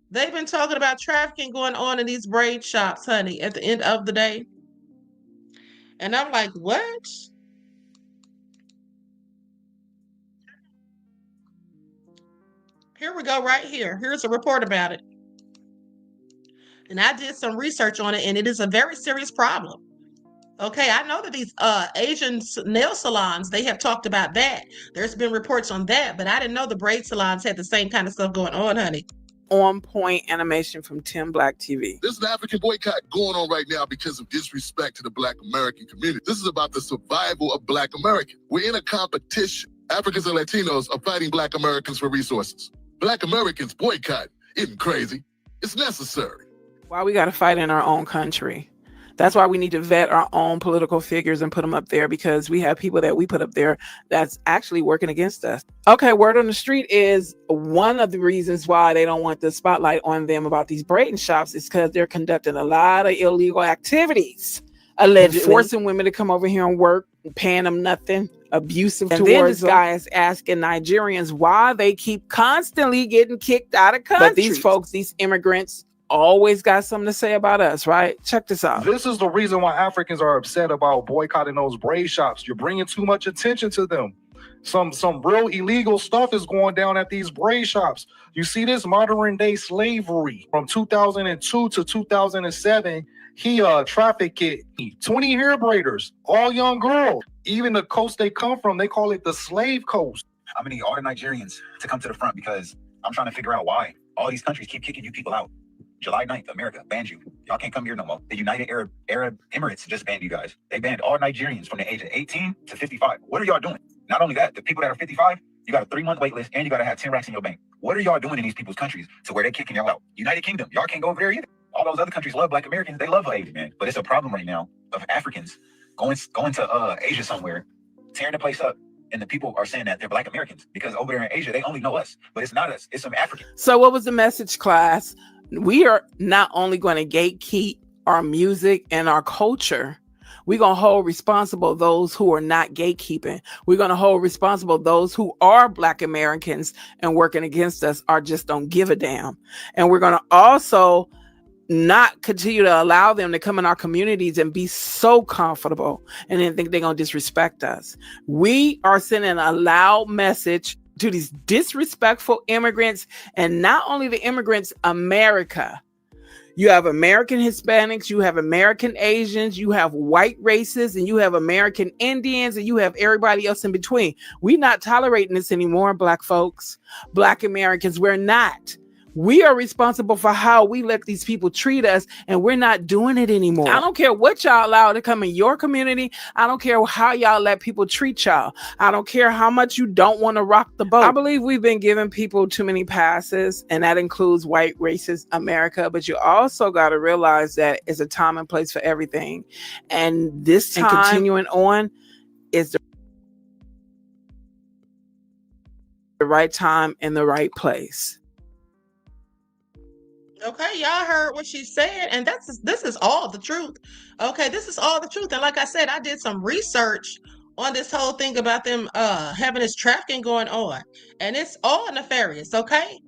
They've been talking about trafficking going on in these braid shops, honey, at the end of the day. And I'm like, what? Here we go right here. Here's a report about it. And I did some research on it, and it is a very serious problem. Okay, I know that these Asian nail salons, they have talked about that. There's been reports on that, but I didn't know the braid salons had the same kind of stuff going on, honey.
On point animation from Tim Black TV.
There's an African boycott going on right now because of disrespect to the Black American community. This is about the survival of Black America. We're in a competition. Africans and Latinos are fighting Black Americans for resources. Black Americans boycott. Isn't crazy? It's necessary.
Why we got to fight in our own country. That's why we need to vet our own political figures and put them up there, because we have people that we put up there that's actually working against us. Okay, word on the street is one of the reasons why they don't want the spotlight on them about these braiding shops is because they're conducting a lot of illegal activities, allegedly forcing women to come over here and work, paying them nothing, abusive and towards then this guy is asking Nigerians why they keep constantly getting kicked out of country. But these folks, these immigrants, always got something to say about us, right? Check this out.
This is the reason why Africans are upset about boycotting those braid shops. You're bringing too much attention to them. Some real illegal stuff is going down at these braid shops. You see this modern day slavery from 2002 to 2007. He trafficked 20 hair braiders, all young girls. Even the coast they come from, they call it the slave coast.
I'm gonna need all the Nigerians to come to the front because I'm trying to figure out why all these countries keep kicking you people out.
July 9th, America banned you. Y'all can't come here no more. The United Arab Emirates just banned you guys. They banned all Nigerians from the age of 18 to 55. What are y'all doing? Not only that, the people that are 55, you got a 3-month wait list and you got to have 10 racks in your bank. What are y'all doing in these people's countries to where they're kicking y'all out? United Kingdom, y'all can't go over there either. All those other countries love Black Americans. They love Asia, man. But it's a problem right now of Africans going to Asia somewhere, tearing the place up. And the people are saying that they're Black Americans because over there in Asia, they only know us, but it's not us. It's some Africans.
So what was the message, class? We are not only going to gatekeep our music and our culture, we're going to hold responsible those who are not gatekeeping. We're going to hold responsible those who are Black Americans and working against us or just don't give a damn. And we're going to also not continue to allow them to come in our communities and be so comfortable and then think they're going to disrespect us. We are sending a loud message to these disrespectful immigrants, and not only the immigrants, America. You have American Hispanics, you have American Asians, you have white races, and you have American Indians, and you have everybody else in between. We're not tolerating this anymore, Black folks, Black Americans. We're not. We are responsible for how we let these people treat us, and we're not doing it anymore. I don't care what y'all allow to come in your community. I don't care how y'all let people treat y'all. I don't care how much you don't want to rock the boat. I believe we've been giving people too many passes, and that includes white racist America. But you also got to realize that it's a time and place for everything. And this time and continuing on is the right time and the right place.
Okay, y'all heard what she said, and this is all the truth. Okay, this is all the truth. And like I said, I did some research on this whole thing about them having this trafficking going on, and it's all nefarious. Okay.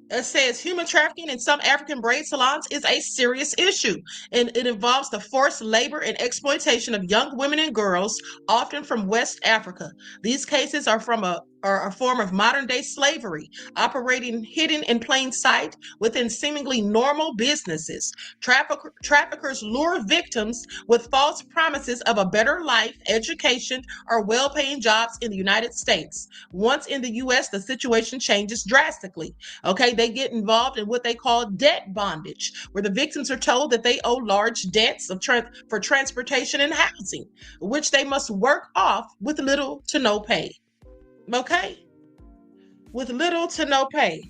It says human trafficking in some African braid salons is a serious issue, and it involves the forced labor and exploitation of young women and girls, often from West Africa. These cases are a form of modern-day slavery, operating hidden in plain sight within seemingly normal businesses. Traffickers lure victims with false promises of a better life, education, or well-paying jobs in the United States. Once in the U.S., the situation changes drastically. Okay, they get involved in what they call debt bondage, where the victims are told that they owe large debts for transportation and housing, which they must work off with little to no pay. Okay? With little to no pay.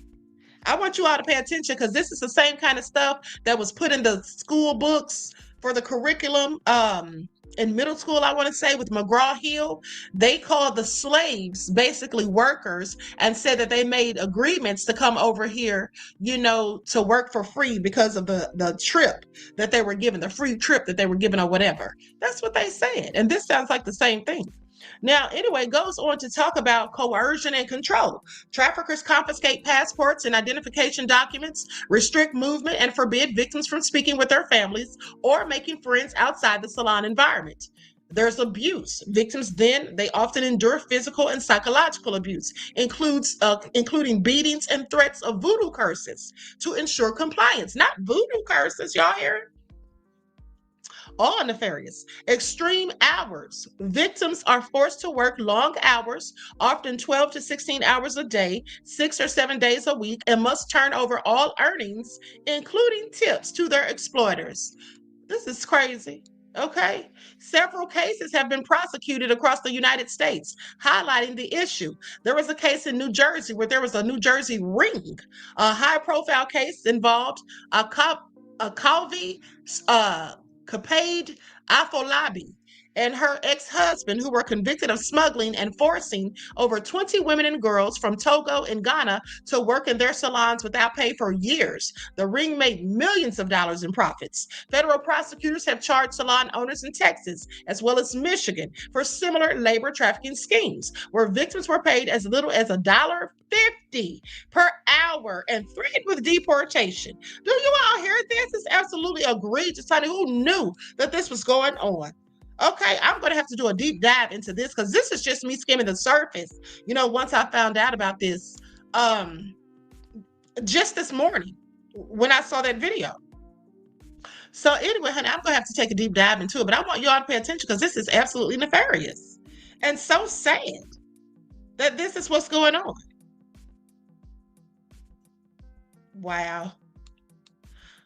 I want you all to pay attention because this is the same kind of stuff that was put in the school books for the curriculum in middle school, I want to say, with McGraw-Hill. They called the slaves basically workers and said that they made agreements to come over here, to work for free because of the trip that they were given, the free trip that they were given or whatever. That's what they said. And this sounds like the same thing. Now, anyway, it goes on to talk about coercion and control. Traffickers confiscate passports and identification documents, restrict movement, and forbid victims from speaking with their families or making friends outside the salon environment. There's abuse. Victims they often endure physical and psychological abuse, including beatings and threats of voodoo curses to ensure compliance. Not voodoo curses, y'all hear it? All nefarious. Extreme hours. Victims are forced to work long hours, often 12 to 16 hours a day, 6 or 7 days a week, and must turn over all earnings, including tips, to their exploiters. This is crazy. Okay. Several cases have been prosecuted across the United States, highlighting the issue. There was a case in New Jersey where there was a New Jersey ring. A high-profile case involved a Calvi, Capade Afolabi and her ex-husband, who were convicted of smuggling and forcing over 20 women and girls from Togo and Ghana to work in their salons without pay for years. The ring made millions of dollars in profits. Federal prosecutors have charged salon owners in Texas, as well as Michigan, for similar labor trafficking schemes, where victims were paid as little as $1.50 per hour and threatened with deportation. Do you all hear this? It's absolutely egregious. Honey, who knew that this was going on? Okay, I'm going to have to do a deep dive into this because this is just me skimming the surface. Once I found out about this, just this morning when I saw that video. So anyway, honey, I'm going to have to take a deep dive into it, but I want y'all to pay attention because this is absolutely nefarious and so sad that this is what's going on. Wow.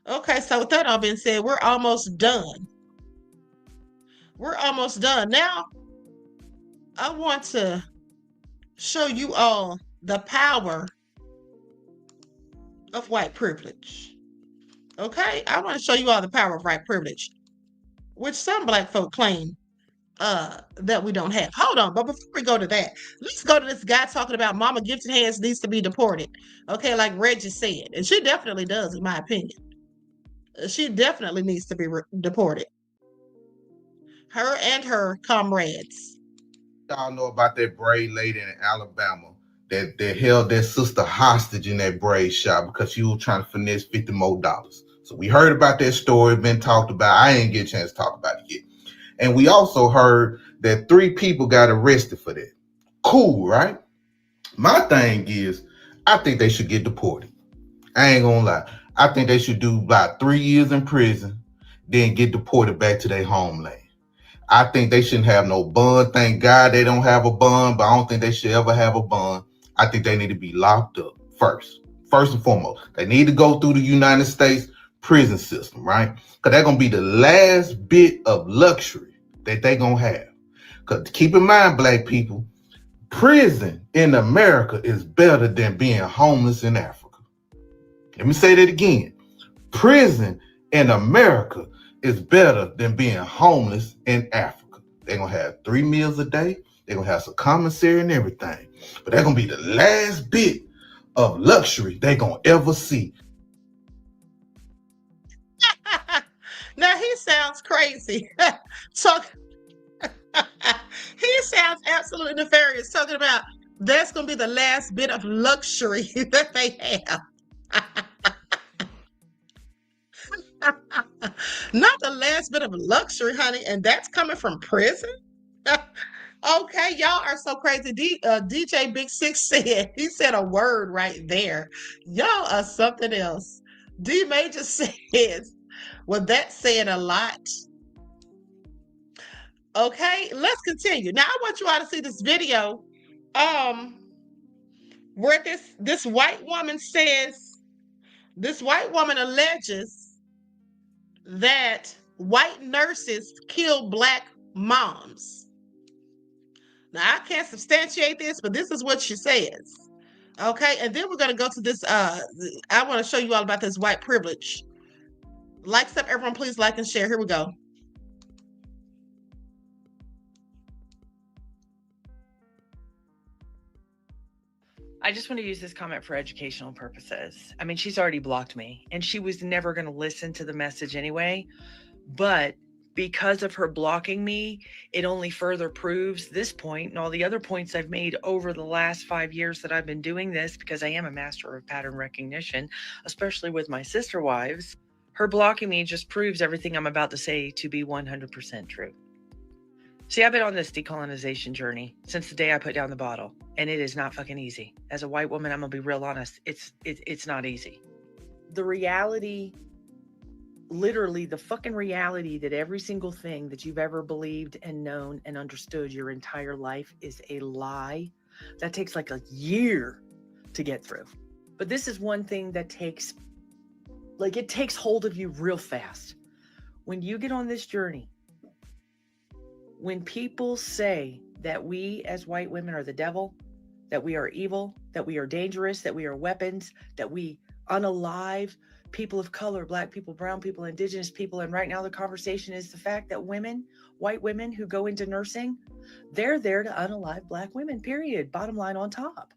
Okay, so with that all being said, we're almost done. We're almost done. Now, I want to show you all the power of white privilege. Okay? I want to show you all the power of white privilege, which some black folk claim that we don't have. Hold on, but before we go to that, let's go to this guy talking about Mama Gifted Hands needs to be deported. Okay, like Reggie said, and she definitely does, in my opinion. She definitely needs to be deported. Her and her comrades.
Y'all know about that braid lady in Alabama that held their sister hostage in that braid shop because she was trying to finesse $50 more. So we heard about that story, been talked about. I didn't get a chance to talk about it yet. And we also heard that 3 people got arrested for that. Cool, right? My thing is, I think they should get deported. I ain't gonna lie. I think they should do about 3 years in prison, then get deported back to their homeland. I think they shouldn't have no bond. Thank God they don't have a bond, but I don't think they should ever have a bond. I think they need to be locked up first. First and foremost, they need to go through the United States prison system, right? Because that's going to be the last bit of luxury that they going to have. Because keep in mind, black people, prison in America is better than being homeless in Africa. Let me say that again. Prison in America is better than being homeless in Africa. They're going to have 3 meals a day. They're going to have some commissary and everything. But they're going to be the last bit of luxury they're going to ever see.
Now, he sounds crazy. He sounds absolutely nefarious, talking about that's going to be the last bit of luxury that they have. Not the last bit of luxury, honey, and that's coming from prison? Okay, y'all are so crazy. DJ Big Six said, he said a word right there. Y'all are something else. D Major says, well, that's saying a lot. Okay, let's continue. Now I want you all to see this video where this white woman says, this white woman alleges that white nurses kill black moms. Now, I can't substantiate this, but this is what she says. Okay, and then we're going to go to this. I want to show you all about this white privilege. Likes up, everyone, please like and share. Here we go.
I just want to use this comment for educational purposes. I mean, she's already blocked me, and she was never going to listen to the message anyway. But because of her blocking me, it only further proves this point and all the other points I've made over the last 5 years that I've been doing this, because I am a master of pattern recognition, especially with my sister wives. Her blocking me just proves everything I'm about to say to be 100% true. See, I've been on this decolonization journey since the day I put down the bottle, and it is not fucking easy. As a white woman, I'm gonna be real honest. It's not easy. The reality, literally the fucking reality that every single thing that you've ever believed and known and understood your entire life is a lie. That takes like a year to get through. But this is one thing that takes, like, it takes hold of you real fast. When you get on this journey, when people say that we as white women are the devil, that we are evil, that we are dangerous, that we are weapons, that we unalive people of color, black people, brown people, indigenous people, and right now the conversation is the fact that women, white women who go into nursing, they're there to unalive black women, period. Bottom line on top.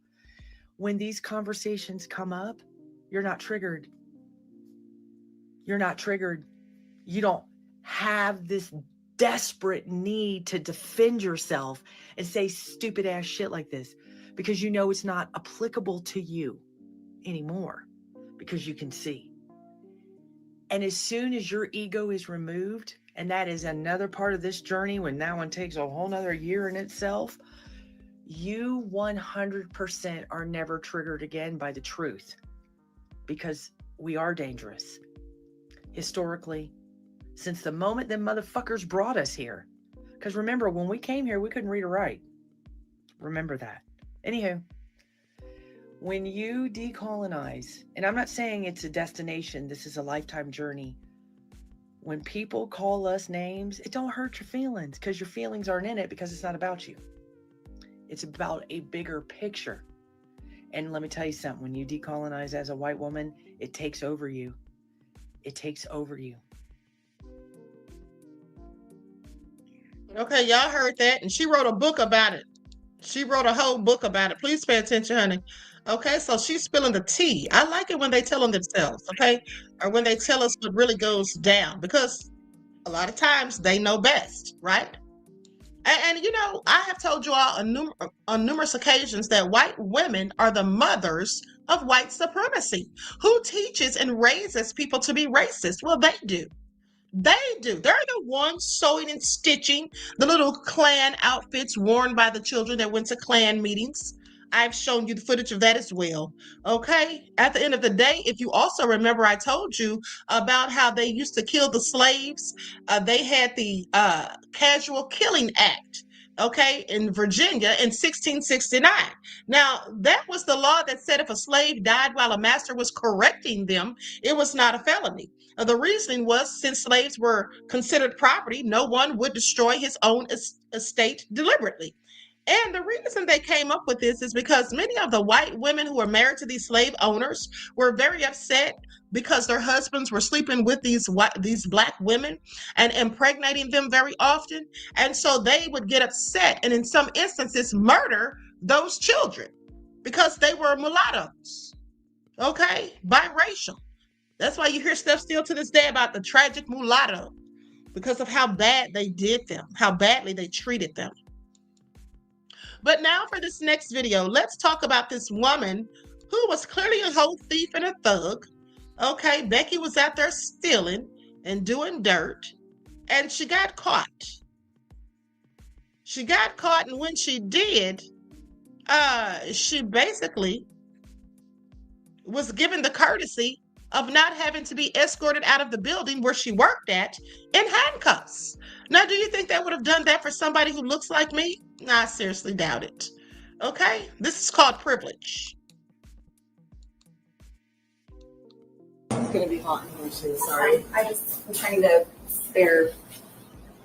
When these conversations come up, you're not triggered. You're not triggered. You don't have this desperate need to defend yourself and say stupid ass shit like this, because you know it's not applicable to you anymore, because you can see. And as soon as your ego is removed, and that is another part of this journey, when that one takes a whole nother year in itself, you 100% are never triggered again by the truth, because we are dangerous. Historically, since the moment them motherfuckers brought us here. Because remember, when we came here, we couldn't read or write. Remember that. Anywho, When you decolonize, and I'm not saying it's a destination, this is a lifetime journey. When people call us names, it don't hurt your feelings because your feelings aren't in it because it's not about you. It's about a bigger picture. And let me tell you something, when you decolonize as a white woman, it takes over you. It takes over you.
Okay, y'all heard that. And she wrote a book about it. She wrote a whole book about it. Please pay attention, honey. Okay, so she's spilling the tea. I like it when they tell them themselves, okay? Or when they tell us what really goes down, because a lot of times they know best, right? And you know, I have told you all on numerous occasions that white women are the mothers of white supremacy. Who teaches and raises people to be racist? Well, they do. They do. They're the ones sewing and stitching the little Klan outfits worn by the children that went to Klan meetings. I've shown you the footage of that as well. Okay. At the end of the day, if you also remember, I told you about how they used to kill the slaves. They had the Casual Killing Act. Okay, in Virginia in 1669. Now, that was the law that said if a slave died while a master was correcting them, it was not a felony. The reasoning was since slaves were considered property, no one would destroy his own estate deliberately. And the reason they came up with this is because many of the white women who were married to these slave owners were very upset because their husbands were sleeping with these black women and impregnating them very often. And so they would get upset and in some instances murder those children because they were mulattoes, okay, biracial. That's why you hear stuff still to this day about the tragic mulatto because of how bad they did them, how badly they treated them. But now for this next video, let's talk about this woman who was clearly a whole thief and a thug. Okay, Becky was out there stealing and doing dirt, and she got caught. She got caught, and when she did, she basically was given the courtesy of not having to be escorted out of the building where she worked at in handcuffs. Now, do you think they would have done that for somebody who looks like me? Nah, I seriously doubt it. Okay? This is called privilege.
It's gonna be hot in here too, sorry. I just am trying to spare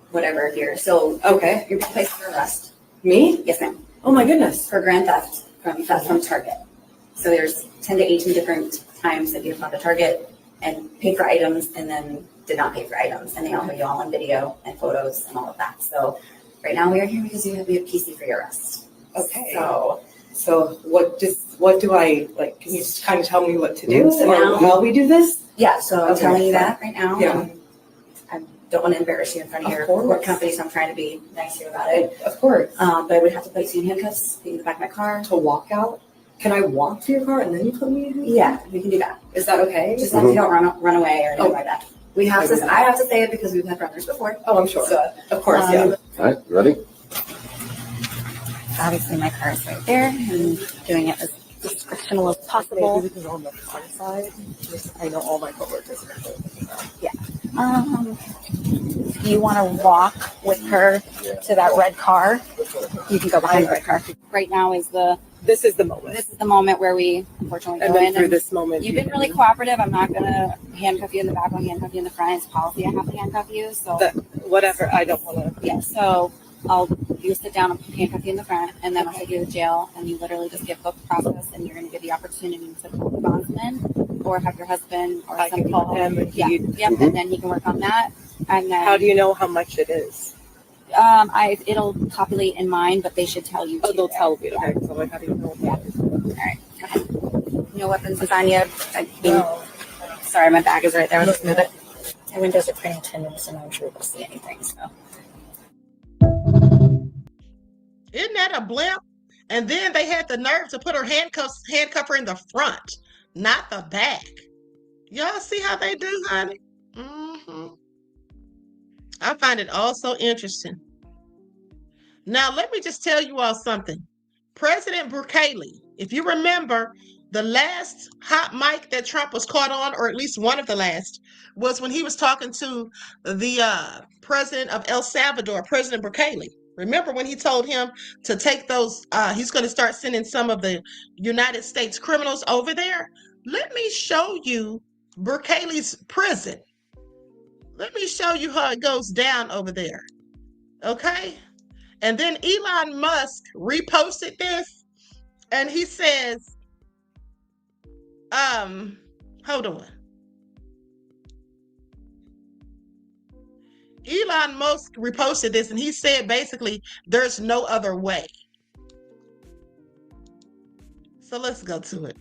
whatever here. So, okay, you're placed for arrest. Me? Yes, ma'am. Oh my goodness. For grand theft from Target. So there's 10 to 18 different times that you've gone to Target and paid for items and then did not pay for items. And they all have you all on video and photos and all of that. So right now we are here because we have PC for your arrest. Okay. So what do I, like, can you just kind of tell me what to do? So now, while we do this? Yeah, so I'm telling you that right now. Yeah. I don't want to embarrass you in front of your work company, so I'm trying to be nice here about it. Of course. But I would have to place you in handcuffs, put you in the back of my car. To walk out? Can I walk to your car and then you put me in? Yeah, we can do that. Is that okay? Just as long as you don't run away or anything like that. I have to say it because we've had runners before. Oh, I'm sure. So, of course, yeah.
All right, ready?
Obviously, my car is right there and doing it as discretional as possible. This is on the car side. I know all my coworkers are going. Yeah. If you want to walk with her to that red car, you can go behind the red car. Right now this is the moment. This is the moment where we unfortunately go in. Through this moment, you've been really cooperative. I'm not gonna handcuff you in the back. I'll handcuff you in the front. It's policy. I have to handcuff you. So whatever. I don't want to. Yeah. So you sit down and handcuff you in the front, and then I'll take you to jail, and you literally just get booked process, and you're going to get the opportunity to call the bondsman or have your husband or I can call him. And and then he can work on that. And then how do you know how much it is? It'll populate in mine, but they should tell you. Oh, they'll tell you. Okay, so like, how do you know what that is? All right, go ahead. No weapons is on you. Sorry, my bag is right there. I'll just move it. My windows are pretty tinted, so I'm not sure able to see anything. So.
Isn't that a blimp? And then they had the nerve to put her handcuff her in the front, not the back. Y'all see how they do, honey? Mm-hmm. I find it all so interesting. Now, let me just tell you all something. President Bukele, if you remember, the last hot mic that Trump was caught on, or at least one of the last, was when he was talking to the president of El Salvador, President Bukele, Remember when he told him to take those, he's going to start sending some of the United States criminals over there? Let me show you Bukele's prison. Let me show you how it goes down over there. Okay? And then Elon Musk reposted this, and he says, hold on. Elon Musk reposted this, and he said basically, there's no other way. So let's go to it.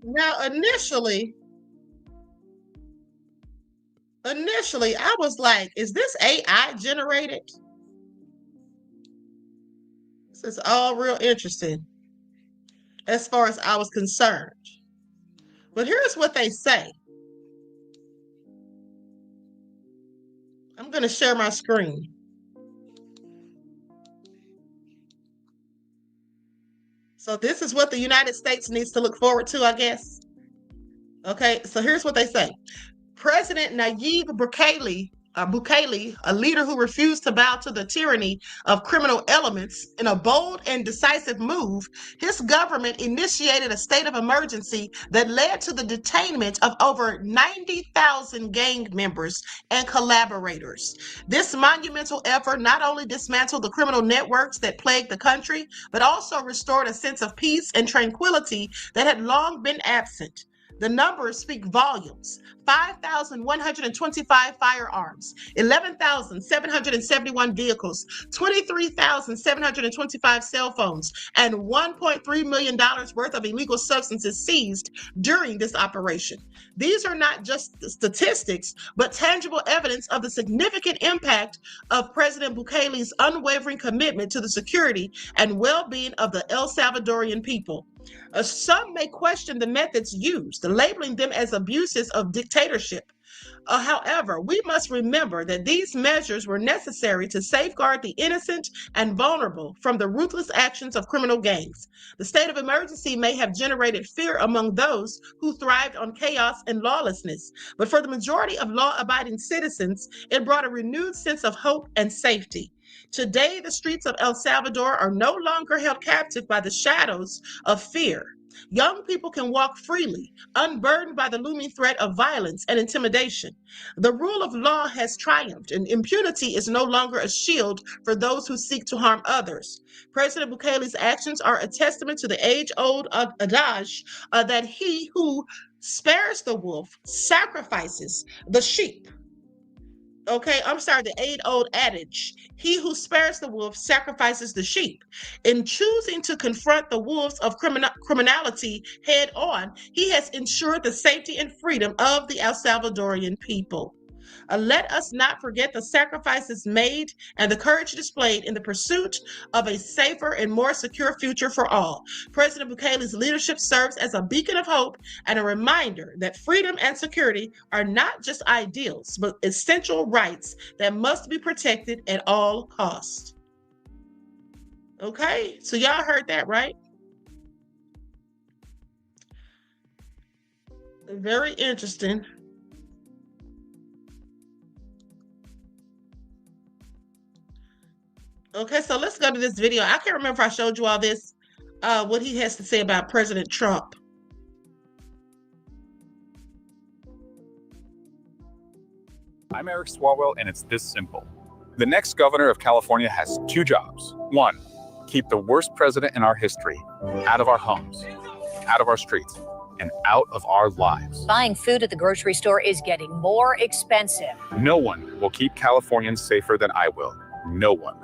Now, initially, I was like, is this AI generated? This is all real interesting as far as I was concerned. But here's what they say. I'm going to share my screen. So this is what the United States needs to look forward to, I guess. Okay, so here's what they say. President Nayib Bukele, a leader who refused to bow to the tyranny of criminal elements, in a bold and decisive move, his government initiated a state of emergency that led to the detainment of over 90,000 gang members and collaborators. This monumental effort not only dismantled the criminal networks that plagued the country, but also restored a sense of peace and tranquility that had long been absent. The numbers speak volumes. 5,125 firearms, 11,771 vehicles, 23,725 cell phones, and $1.3 million worth of illegal substances seized during this operation. These are not just statistics, but tangible evidence of the significant impact of President Bukele's unwavering commitment to the security and well-being of the El Salvadorian people. Some may question the methods used, labeling them as abuses of dictatorship. However, we must remember that these measures were necessary to safeguard the innocent and vulnerable from the ruthless actions of criminal gangs. The state of emergency may have generated fear among those who thrived on chaos and lawlessness, but for the majority of law-abiding citizens, it brought a renewed sense of hope and safety. Today, the streets of El Salvador are no longer held captive by the shadows of fear. Young people can walk freely, unburdened by the looming threat of violence and intimidation. The rule of law has triumphed, and impunity is no longer a shield for those who seek to harm others. President Bukele's actions are a testament to the age-old adage that he who spares the wolf sacrifices the sheep. The age-old adage, he who spares the wolf sacrifices the sheep. In choosing to confront the wolves of criminality head on, he has ensured the safety and freedom of the El Salvadorian people. Let us not forget the sacrifices made and the courage displayed in the pursuit of a safer and more secure future for all. President Bukele's leadership serves as a beacon of hope and a reminder that freedom and security are not just ideals, but essential rights that must be protected at all costs. Okay, so y'all heard that, right? Very interesting. Okay, so let's go to this video. I can't remember if I showed you all this, what he has to say about President Trump.
I'm Eric Swalwell, and it's this simple. The next governor of California has two jobs. One, keep the worst president in our history out of our homes. out of our streets and out of our lives.
Buying food at the grocery store is getting more expensive.
No one will keep Californians safer than I will. No one.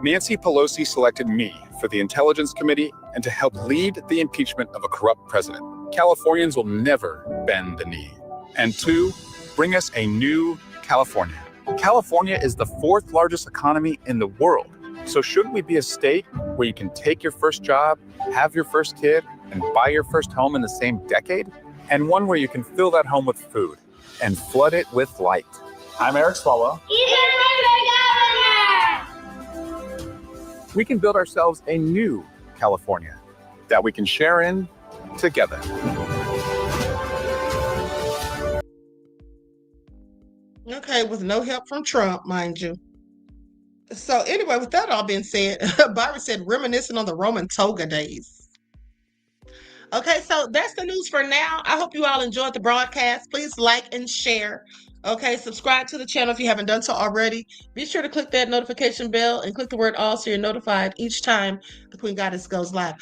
Nancy Pelosi selected me for the Intelligence Committee and to help lead the impeachment of a corrupt president. Californians will never bend the knee. And 2, bring us a new California. California is the 4th largest economy in the world. So shouldn't we be a state where you can take your first job, have your first kid, and buy your first home in the same decade? And one where you can fill that home with food and flood it with light. I'm Eric Swalwell. We can build ourselves a new California that we can share in together.
Okay, with no help from Trump, mind you. So anyway, with that all being said, Byron said reminiscing on the Roman toga days. Okay, so that's the news for now. I hope you all enjoyed the broadcast. Please like and share. Okay, subscribe to the channel if you haven't done so already. Be sure to click that notification bell and click the word all so you're notified each time the Queen Goddess goes live.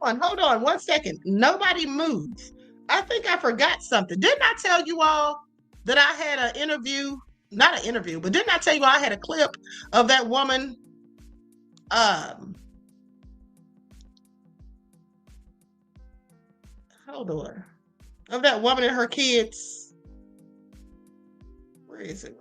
Hold on 1 second. Nobody move. I think I forgot something. Didn't I tell you all that I had an interview? Not an interview, but didn't I tell you I had a clip of that woman? Hold on. Of that woman and her kids. Where is it?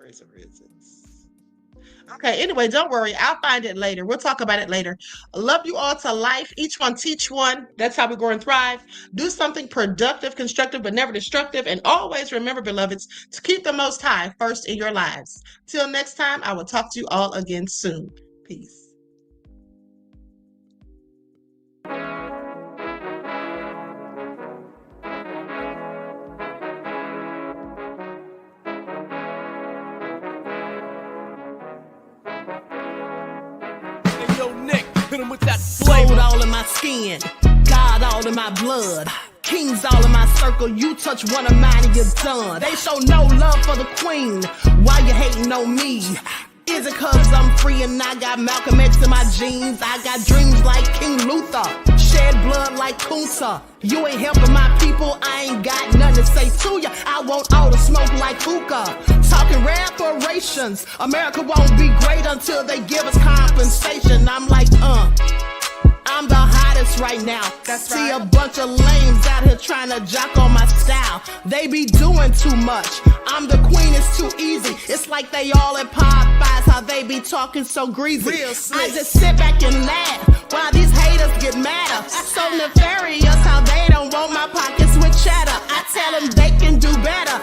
Okay, anyway, don't worry. I'll find it later. We'll talk about it later. I love you all to life. Each one teach one. That's how we grow and thrive. Do something productive, constructive, but never destructive. And always remember, beloveds, to keep the Most High first in your lives. Till next time, I will talk to you all again soon. Peace.
Gold all in my skin, God all in my blood, kings all in my circle. You touch one of mine and you're done. They show no love for the queen. Why you hating on me? Is it cause I'm free and I got Malcolm X in my jeans? I got dreams like King Luther, shed blood like Kunta. You ain't helping my people, I ain't got nothing to say to ya. I want all the smoke like hookah. Talking reparations, America won't be great until they give us compensation. I'm like, I'm the hottest right now. See a bunch of lames out here trying to jock on my style. They be doing too much. I'm the queen, it's too easy. It's like they all at Popeyes, how they be talking so greasy. I just sit back and laugh while these haters get madder. So nefarious how they don't want my pockets with cheddar. I tell them they can do better.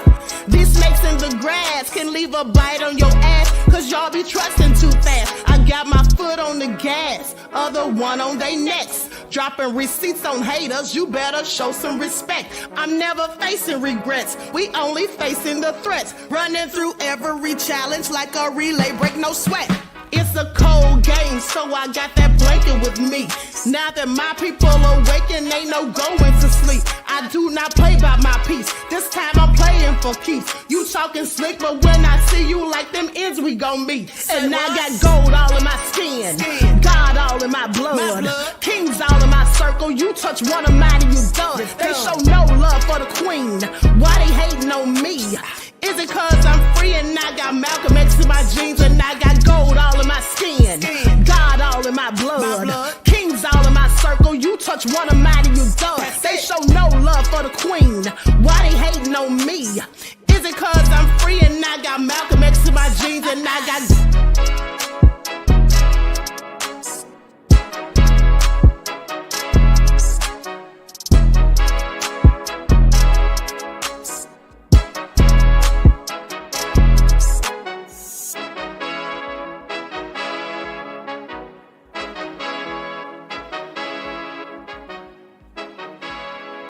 These snakes in the grass can leave a bite on your ass, cause y'all be trusting too fast. I got my foot on the gas, other one on they necks. Dropping receipts on haters, you better show some respect. I'm never facing regrets, we only facing the threats. Running through every challenge like a relay, break no sweat. It's a cold game, so I got that blanket with me. Now that my people awaken, ain't no going to sleep. I do not play by my piece, this time I'm playing for keeps. You talking slick, but when I see you like them ends, we gon' meet. And I got gold all in my skin, God all in my blood, kings all in my circle. You touch one of mine and you done. They show no love for the queen. Why they hating on me? Is it cause I'm free and I got Malcolm X in my jeans and I got gold all in my skin, God all in my blood, kings all in my circle. You touch one of mine and you done. They show no love for the queen. Why they hating on me? Is it cause I'm free and I got Malcolm X in my jeans and I got